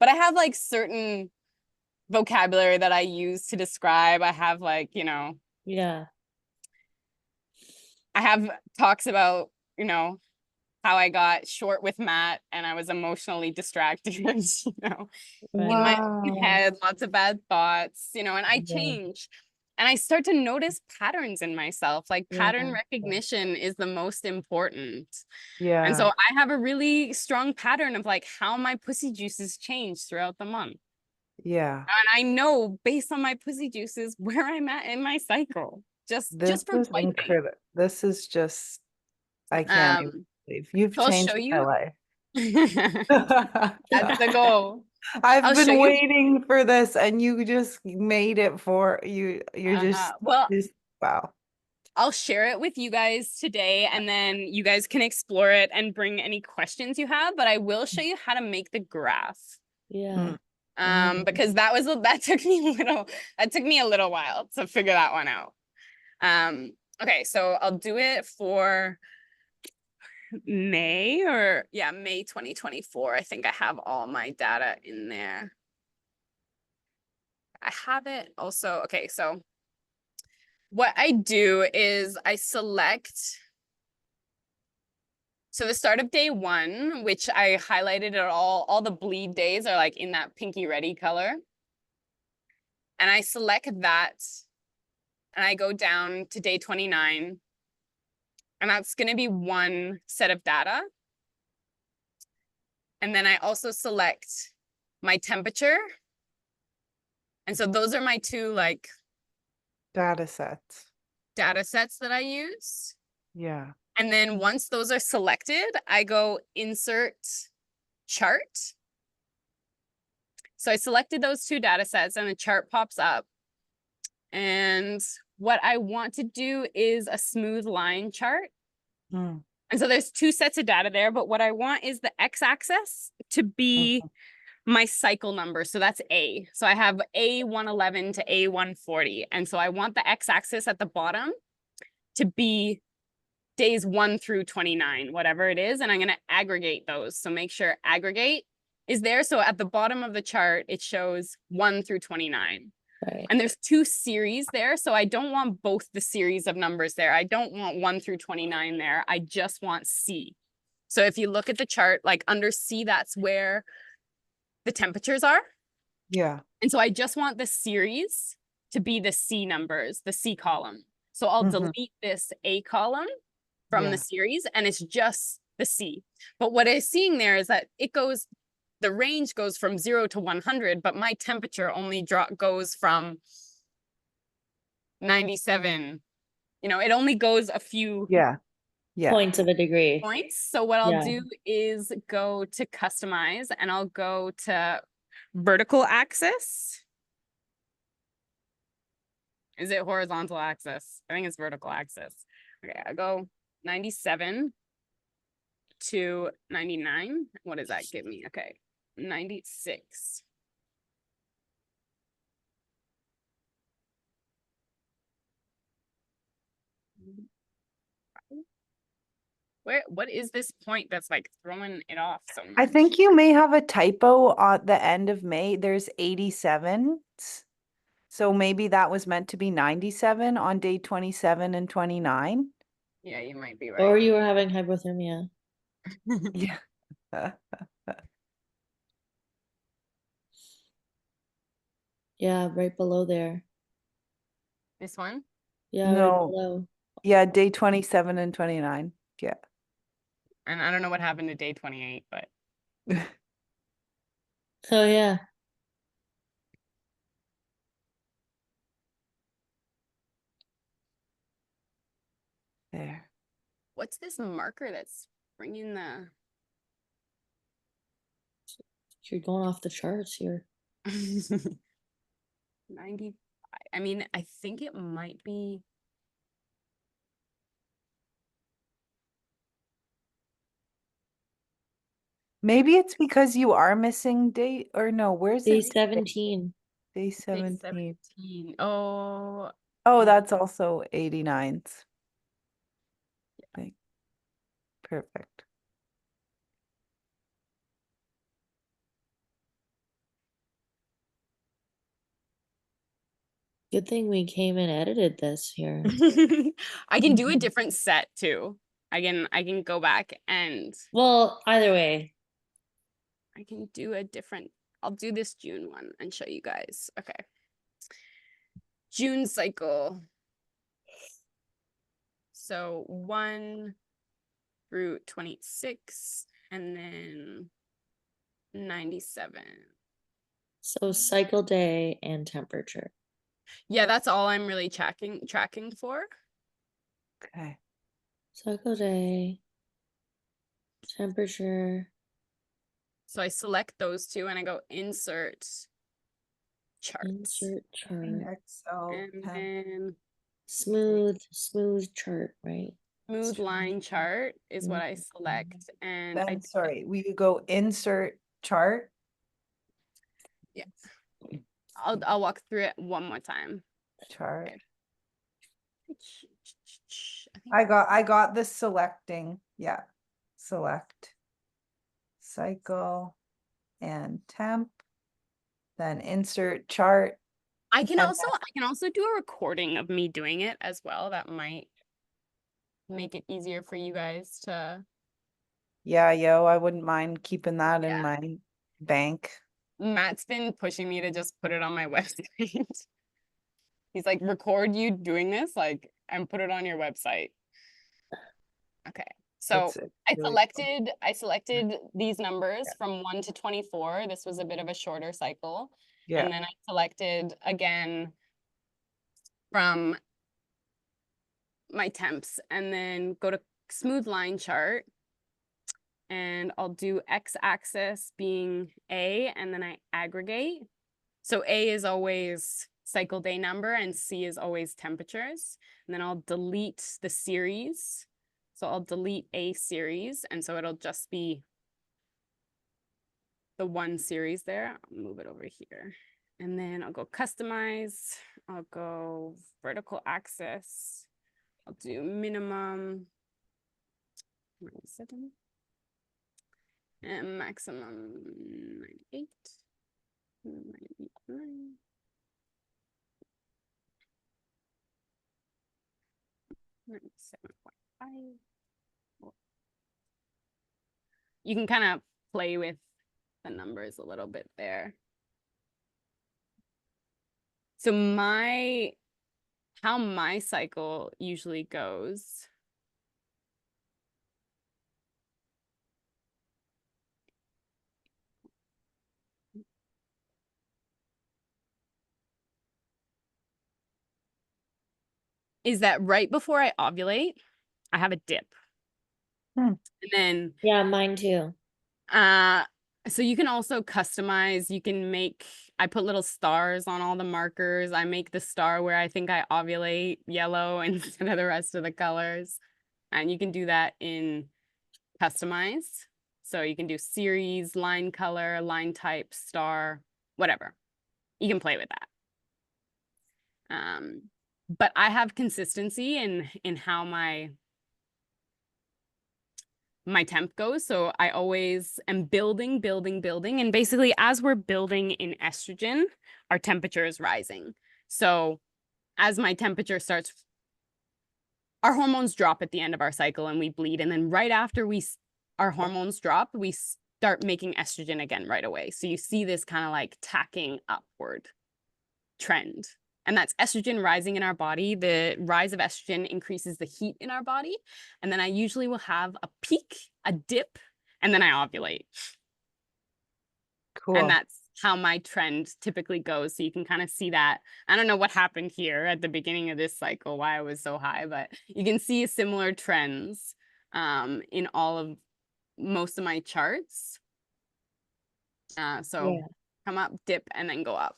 But I have like certain vocabulary that I use to describe. I have like, you know, Yeah. I have talks about, you know, how I got short with Matt and I was emotionally distracted, you know, in my own Wow. head, lots of bad thoughts, you know, and I Yeah. change. And I start to notice patterns in myself. Like pattern Yeah. recognition is the most important. And so Yeah. I have a really strong pattern of like how my pussy juices change throughout the month. Yeah. And I know based on my pussy juices where I'm at in my cycle. This Just for is wiping. incredible. This is just, I can't even believe you've So I'll changed show my you. life. That's the goal. I've I'll show been you. waiting for this and you just made it for you. You're just Well, wow. I'll share it with you guys today and then you guys can explore it and bring any questions you have, but I will show you how to make the graph. Yeah. Because that took me a little while to figure that one out. Okay, so I'll do it for May 2024. I think I have all my data in there. I have it also. Okay, so what I do is I select. So the start of day 1, which I highlighted at all the bleed days are like in that pinky ready color. And I select that and I go down to day 29. And that's going to be one set of data. And then I also select my temperature. And so those are my two like Data sets. data sets that I use. Yeah. And then once those are selected, I go insert chart. So I selected those two data sets and the chart pops up. And what I want to do is a smooth line chart. Mm. And so there's two sets of data there, but what I want is the x-axis to be my cycle number. So that's A. So I have A111 to A140. And so I want the x-axis at the bottom to be days 1 through 29, whatever it is. And I'm going to aggregate those. So make sure aggregate is there. So at the bottom of the chart, it shows 1 through 29. Right. And there's two series there. So I don't want both the series of numbers there. I don't want 1 through 29 there. I just want C. So if you look at the chart, like under C, that's where the temperatures are. Yeah. And so I just want the series to be the C numbers, the C column. So I'll delete this A column from the series and it's just the C. But what I'm seeing there is that the range goes from 0 to 100, but my temperature only goes from 97. You know, it only goes a few Points of a degree. points. So what I'll do is go to customize and I'll go to vertical axis. Is it horizontal axis? I think it's vertical axis. Okay, I go 97 to 99. What does that give me? Okay, 96. What is this point that's like throwing it off so much? I think you may have a typo at the end of May. There's 87. So maybe that was meant to be 97 on day 27 and 29. Yeah, you might be Or right. you were having hypothermia. Yeah. Yeah, right below there. This one? Yeah, right No. below. Yeah, day 27 and 29. Yeah. And I don't know what happened to day 28, but Oh yeah. There. what's this marker that's bringing the You're going off the charts here. 95? I mean, I think it might be. Maybe it's because you are missing date or no, where's Day it? 17. Day Day 17. 17. Oh, Oh, yeah. that's also 89s. I think. Perfect. Good thing we came and edited this here. I can do a different set too. I can go back and Well, either way. I can do a different. I'll do this June one and show you guys. Okay. June cycle. So 1 through 26 and then 97. So cycle day and temperature. Yeah, that's all I'm really tracking for. Okay. Cycle day, temperature. So I select those two and I go insert charts. Insert chart. Excel. And then Smooth chart, right? smooth line chart is what I select. And I Then, sorry, we go insert chart. yeah. I'll walk through it one more time. Chart. Okay. I got the selecting. Yeah. Select cycle and temp. Then insert chart. I can and also do a recording of me doing it as well. That might make it easier for you guys to. Yeah, I wouldn't mind keeping that in Yeah. my bank. Matt's been pushing me to just put it on my website. He's like, record you doing this, like, and put it on your website. Okay. So It's I really selected these numbers from 1 to 24. This was a bit of a shorter cycle. Yeah. And then I selected again from my temps and then go to smooth line chart. And I'll do x-axis being A, and then I aggregate. So A is always cycle day number and C is always temperatures. And then I'll delete the series. So I'll delete A series, and so it'll just be the one series there. I'll move it over here. And then I'll go customize. I'll go vertical axis. I'll do minimum 97 and maximum 98, 99. You can kind of play with the numbers a little bit there. So how my cycle usually goes is that right before I ovulate, I have a dip. And then Yeah, mine too. So you can also customize, you can make, I put little stars on all the markers. I make the star where I think I ovulate yellow instead of the rest of the colors. And you can do that in customize. So you can do series, line color, line type, star, whatever. You can play with that. But I have consistency in how my temp goes. So I always am building. And basically, as we're building in estrogen, our temperature is rising. So as my temperature starts, our hormones drop at the end of our cycle and we bleed. And then right after our hormones drop, we start making estrogen again right away. So you see this kind of like tacking upward trend. And that's estrogen rising in our body. The rise of estrogen increases the heat in our body. And then I usually will have a peak, a dip, and then I ovulate. Cool. And that's how my trend typically goes. So you can kind of see that. I don't know what happened here at the beginning of this cycle, why I was so high, but you can see similar trends in most of my charts. So come up, dip, and then go up.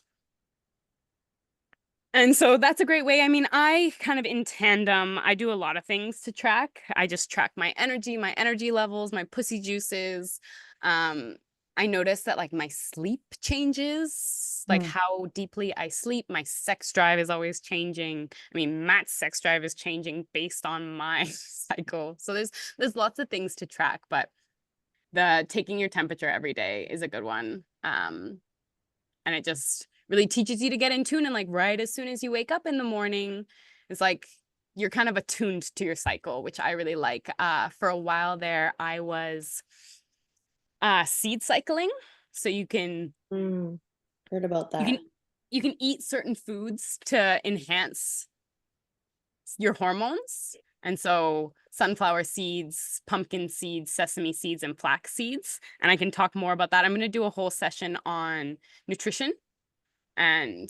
And so that's a great way. I mean, I kind of in tandem, I do a lot of things to track. I just track my energy levels, my pussy juices. I notice that like my sleep changes, like how deeply I sleep. My sex drive is always changing. I mean, Matt's sex drive is changing based on my cycle. So there's lots of things to track, but the taking your temperature every day is a good one. And it just really teaches you to get in tune. And like right as soon as you wake up in the morning, it's like you're kind of attuned to your cycle, which I really like. For a while there, I was seed cycling. So you can heard about that. You can eat certain foods to enhance your hormones. And so sunflower seeds, pumpkin seeds, sesame seeds, and flax seeds. And I can talk more about that. I'm going to do a whole session on nutrition and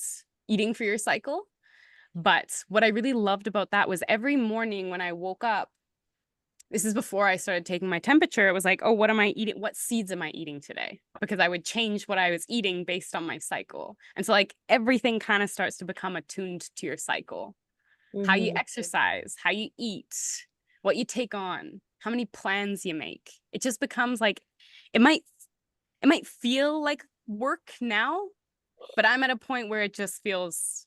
eating for your cycle. But what I really loved about that was every morning when I woke up, this is before I started taking my temperature, it was like, oh, what am I eating? What seeds am I eating today? Because I would change what I was eating based on my cycle. And so like everything kind of starts to become attuned to your cycle. How you exercise, how you eat, what you take on, how many plans you make. It just becomes like, it might feel like work now, but I'm at a point where it just feels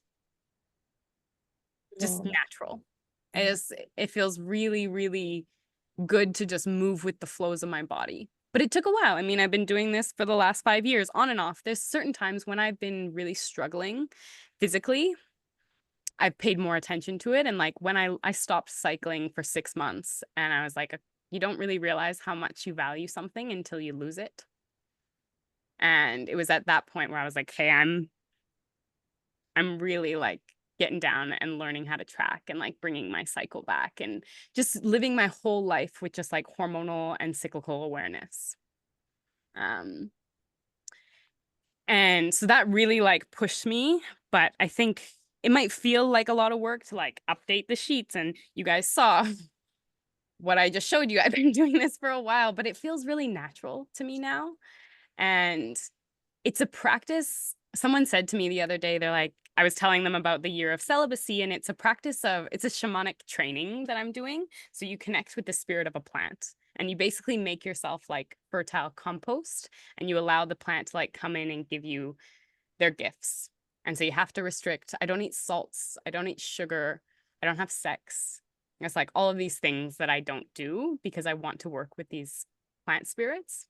just natural. It feels really, really good to just move with the flows of my body. But it took a while. I mean, I've been doing this for the last 5 years on and off. There's certain times when I've been really struggling physically. I've paid more attention to it. And like when I stopped cycling for 6 months and I was like, you don't really realize how much you value something until you lose it. And it was at that point where I was like, hey, I'm really like getting down and learning how to track and like bringing my cycle back and just living my whole life with just like hormonal and cyclical awareness. And so that really like pushed me, but I think it might feel like a lot of work to like update the sheets, and you guys saw what I just showed you. I've been doing this for a while, but it feels really natural to me now. And it's a practice. Someone said to me the other day, they're like, I was telling them about the year of celibacy, and it's a practice of, it's a shamanic training that I'm doing. So you connect with the spirit of a plant and you basically make yourself like fertile compost, and you allow the plant to like come in and give you their gifts. And so you have to restrict. I don't eat salts. I don't eat sugar. I don't have sex. It's like all of these things that I don't do because I want to work with these plant spirits.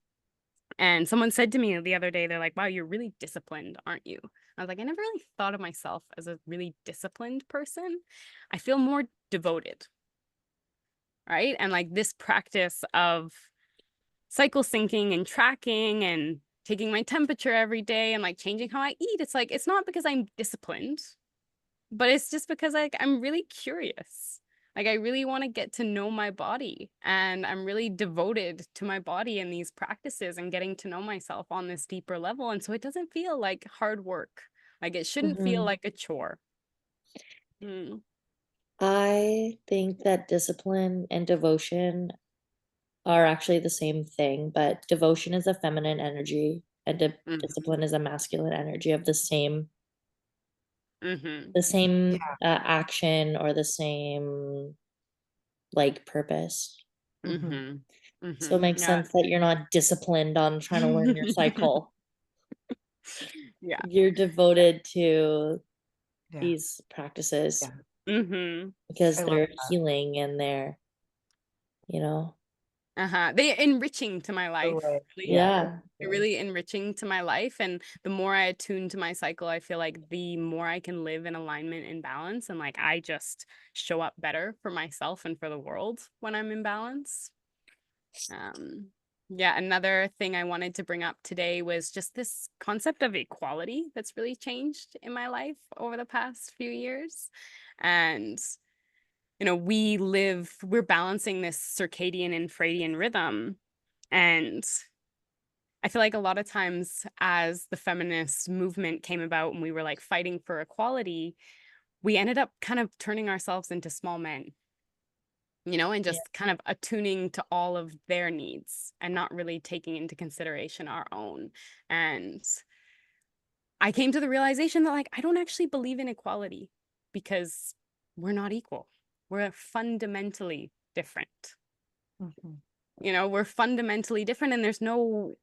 And someone said to me the other day, they're like, wow, you're really disciplined, aren't you? I was like, I never really thought of myself as a really disciplined person. I feel more devoted, right? And like this practice of cycle syncing and tracking and taking my temperature every day and like changing how I eat. It's like, it's not because I'm disciplined, but it's just because like I'm really curious. Like I really want to get to know my body, and I'm really devoted to my body and these practices and getting to know myself on this deeper level. And so it doesn't feel like hard work. Like it shouldn't feel like a chore. I think that discipline and devotion are actually the same thing, but devotion is a feminine energy and Mhm. discipline is a masculine energy of the same Mhm. action or the same like purpose. Mhm. So it Mhm. makes Yeah. sense that you're not disciplined on trying to learn your cycle. Yeah. You're devoted to Yeah. these practices Yeah. Mhm. because I love they're that. healing and they're, you know, They're enriching to my The life, way. really. Yeah. yeah. They're really enriching to my life. And the more I attune to my cycle, I feel like the more I can live in alignment and balance. And like I just show up better for myself and for the world when I'm in balance. Yeah, another thing I wanted to bring up today was just this concept of equality that's really changed in my life over the past few years. And we're balancing this circadian and Freudian rhythm. And I feel like a lot of times as the feminist movement came about and we were like fighting for equality, we ended up kind of turning ourselves into small men, and Yeah. just kind of attuning to all of their needs and not really taking into consideration our own. And I came to the realization that like I don't actually believe in equality because we're not equal. We're fundamentally different. Mhm. We're fundamentally different and there's no,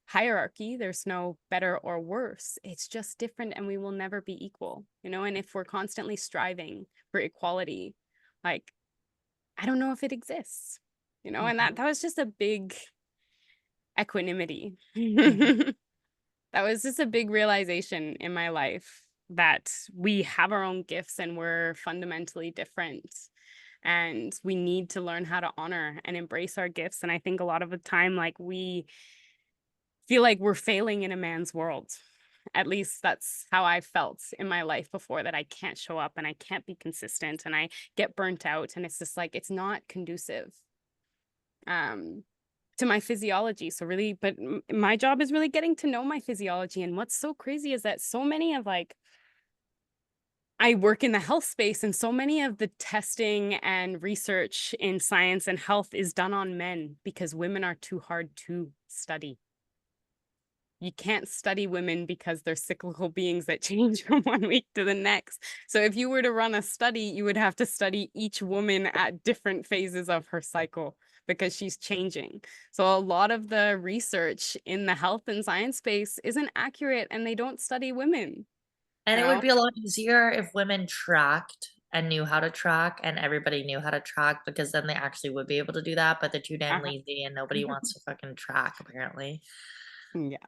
hierarchy. There's no better or worse. It's just different and we will never be equal, and if we're constantly striving for equality, like I don't know if it exists, and that was just a big equanimity. That was just a big realization in my life that we have our own gifts and we're fundamentally different. And we need to learn how to honor and embrace our gifts. And I think a lot of the time, like we feel like we're failing in a man's world. At least that's how I felt in my life before, that I can't show up and I can't be consistent and I get burnt out. And it's just like, it's not conducive to my physiology. So really, but my job is really getting to know my physiology. And what's so crazy is that so many of like, I work in the health space and so many of the testing and research in science and health is done on men because women are too hard to study. You can't study women because they're cyclical beings that change from one week to the next. So if you were to run a study, you would have to study each woman at different phases of her cycle because she's changing. So a lot of the research in the health and science space isn't accurate and they don't study women. And You it would know? be a lot easier if women tracked and knew how to track and everybody knew how to track, because then they actually would be able to do that, but they're too damn Uh-huh. lazy and nobody wants to fucking track apparently. Yeah.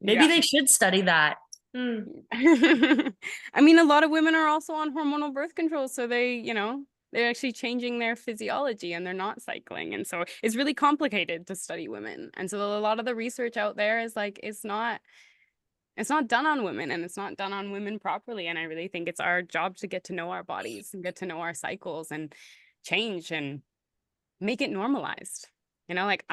Maybe Yeah. they should study that. I mean, a lot of women are also on hormonal birth control, so they're actually changing their physiology and they're not cycling. And so it's really complicated to study women. And so a lot of the research out there is like it's not done on women and it's not done on women properly. And I really think it's our job to get to know our bodies and get to know our cycles and change and make it normalized. Like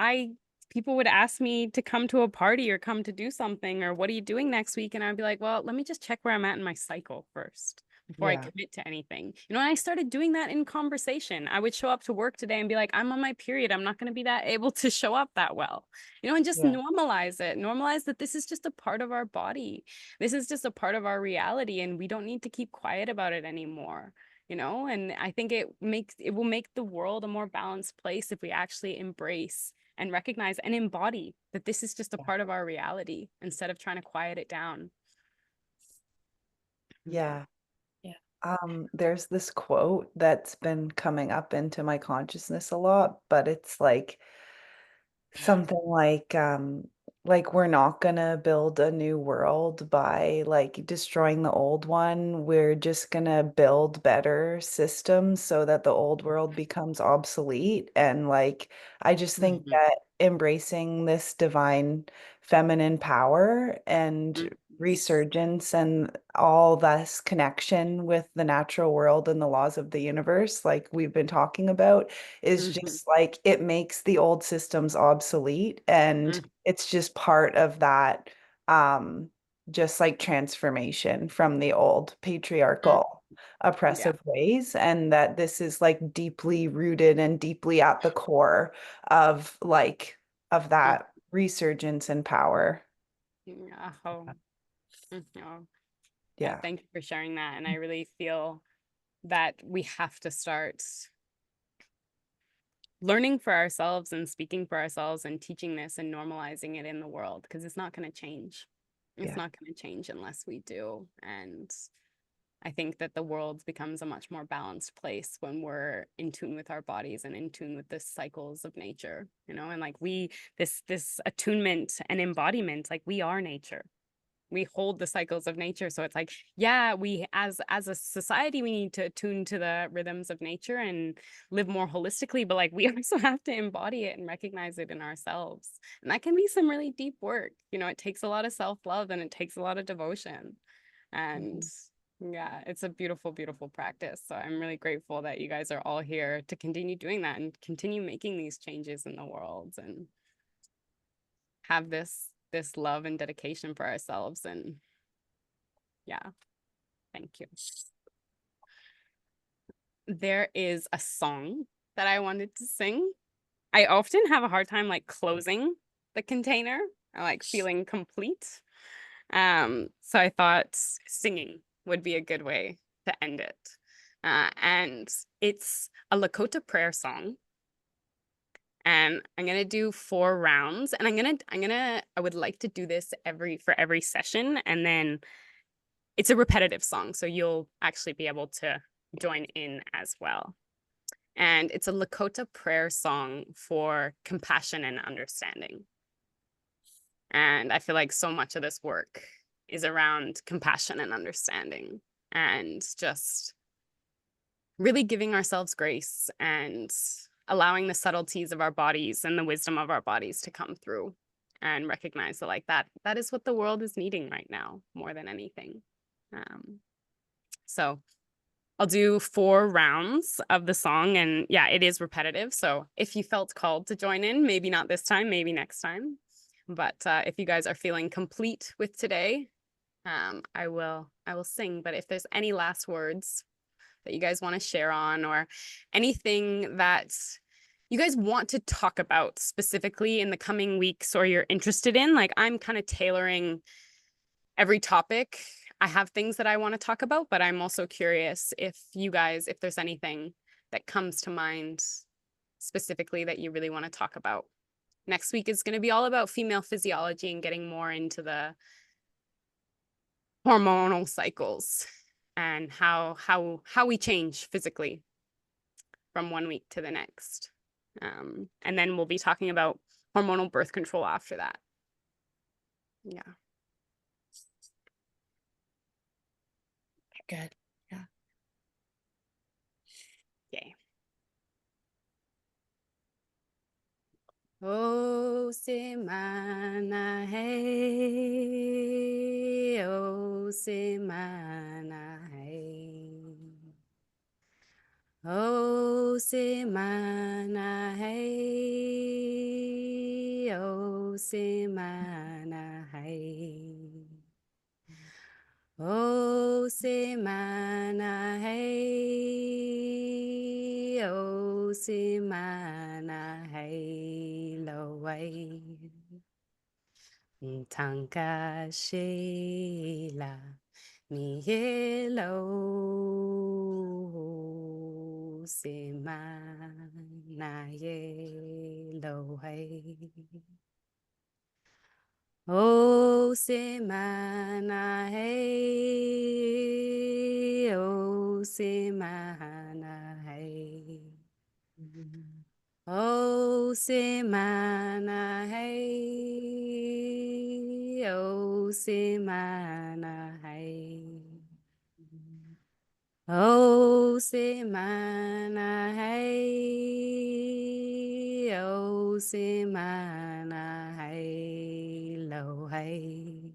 people would ask me to come to a party or come to do something or what are you doing next week? And I'd be like, well, let me just check where I'm at in my cycle first before I Yeah. commit to anything. And I started doing that in conversation. I would show up to work today and be like, I'm on my period. I'm not going to be that able to show up that well, and just Yeah. normalize it. Normalize that this is just a part of our body. This is just a part of our reality. And we don't need to keep quiet about it anymore. And I think it will make the world a more balanced place if we actually embrace and recognize and embody that this is just a Yeah. part of our reality instead of trying to quiet it down. Yeah. Yeah. There's this quote that's been coming up into my consciousness a lot, but it's something like we're not gonna build a new world by like destroying the old one. We're just gonna build better systems so that the old world becomes obsolete. And like I just think Mhm. that embracing this divine feminine power and resurgence and all this connection with the natural world and the laws of the universe, like we've been talking about, is Mhm. just like it makes the old systems obsolete, and Mhm. it's just part of that just like transformation from the old patriarchal oppressive ways, and that this is like deeply rooted and deeply at the core of that resurgence in power. Yeah. Oh. Oh. Yeah, Yeah. thank you for sharing that. And I really feel that we have to start learning for ourselves and speaking for ourselves and teaching this and normalizing it in the world, because it's not going to change. It's Yeah. not going to change unless we do. And I think that the world becomes a much more balanced place when we're in tune with our bodies and in tune with the cycles of nature, you know, and like this attunement and embodiment, like we are nature. We hold the cycles of nature. So it's like, yeah, we as a society, we need to attune to the rhythms of nature and live more holistically, but like we also have to embody it and recognize it in ourselves. And that can be some really deep work. You know, it takes a lot of self-love and it takes a lot of devotion. And yeah, it's a beautiful, beautiful practice. So I'm really grateful that you guys are all here to continue doing that and continue making these changes in the world and have this love and dedication for ourselves. And yeah, thank you. There is a song that I wanted to sing. I often have a hard time like closing the container. I like feeling complete. So I thought singing would be a good way to end it. And it's a Lakota prayer song. And I'm gonna do 4 rounds, and I would like to do this for every session, and then it's a repetitive song, so you'll actually be able to join in as well. And it's a Lakota prayer song for compassion and understanding. And I feel like so much of this work is around compassion and understanding and just really giving ourselves grace and allowing the subtleties of our bodies and the wisdom of our bodies to come through and recognize that like that is what the world is needing right now more than anything. So I'll do 4 rounds of the song, and yeah, it is repetitive. So if you felt called to join in, maybe not this time, maybe next time. But if you guys are feeling complete with today, I will sing. But if there's any last words that you guys want to share on, or anything that you guys want to talk about specifically in the coming weeks or you're interested in, like I'm kind of tailoring every topic. I have things that I want to talk about, but I'm also curious if there's anything that comes to mind specifically that you really want to talk about. Next week is going to be all about female physiology and getting more into the hormonal cycles and how we change physically from one week to the next. And then we'll be talking about hormonal birth control after that. Yeah. Good. Yeah. Yay. O se mana hey, o se mana hey. O se mana hey, o se mana hey. O se mana hey, o se mana hey lo wai. Tanka shela mi hello se mana ye lo wai. O se mana hey, o se mana hey. O se mana hey, o se mana hey. O se mana hey, o se mana hey lo hey.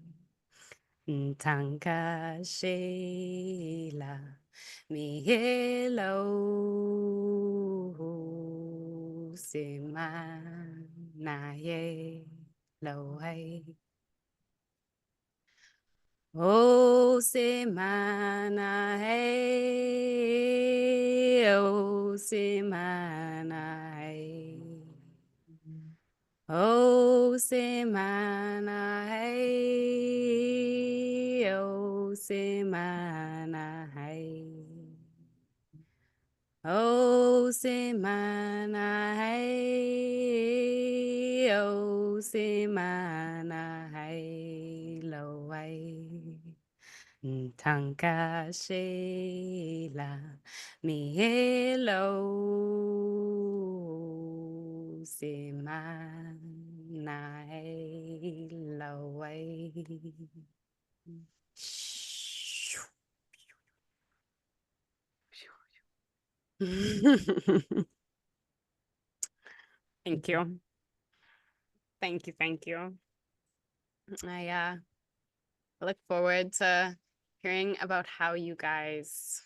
Tanka shela mi hello se mana ye lo hey. O semana hey, o semana hey. O semana hey, o semana hey. O semana hey, o semana hey, lo ay. Tanka Sheila Mielo Simanai Laway. Thank you. Thank you. Thank you. I look forward to hearing about how you guys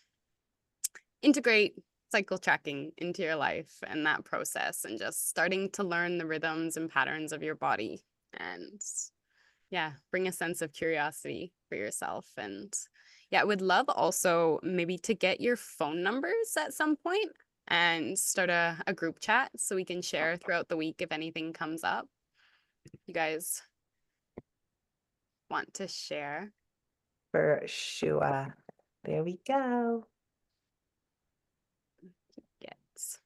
integrate cycle tracking into your life and that process and just starting to learn the rhythms and patterns of your body and yeah, bring a sense of curiosity for yourself. And yeah, I would love also maybe to get your phone numbers at some point and start a group chat so we can share throughout the week if anything comes up. You guys want to share? For sure. There we go. Yes.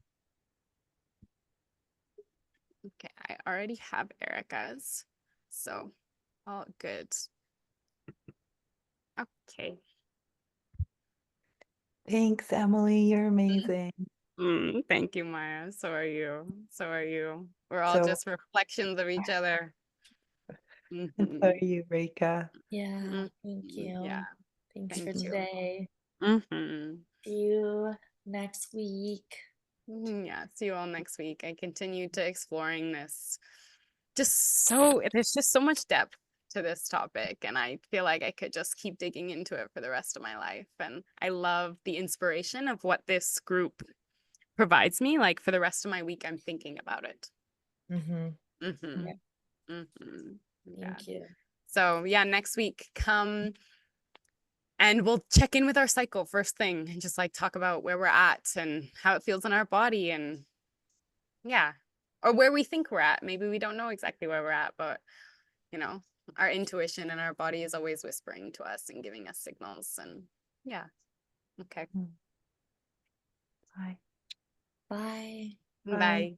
Okay, I already have Erica's, so all good. Okay. Thanks, Emily. You're amazing. Thank you, Maya. So are you. So are you. We're all So, just reflections of each other. and so Mhm. are you, Reka. Yeah, thank you. Yeah. Thanks Thank for you. today. Mhm. See you next week. Yeah, see you all next week. I continue to exploring this. There's just so much depth to this topic, and I feel like I could just keep digging into it for the rest of my life. And I love the inspiration of what this group provides me. Like for the rest of my week, I'm thinking about it. Mm-hmm. Mm-hmm. Yep. Mm-hmm. Yeah. Thank you. So yeah, next week come and we'll check in with our cycle first thing and just like talk about where we're at and how it feels in our body and yeah, or where we think we're at. Maybe we don't know exactly where we're at, but you know, our intuition and our body is always whispering to us and giving us signals. And yeah, okay. Bye. Bye. Bye. Bye.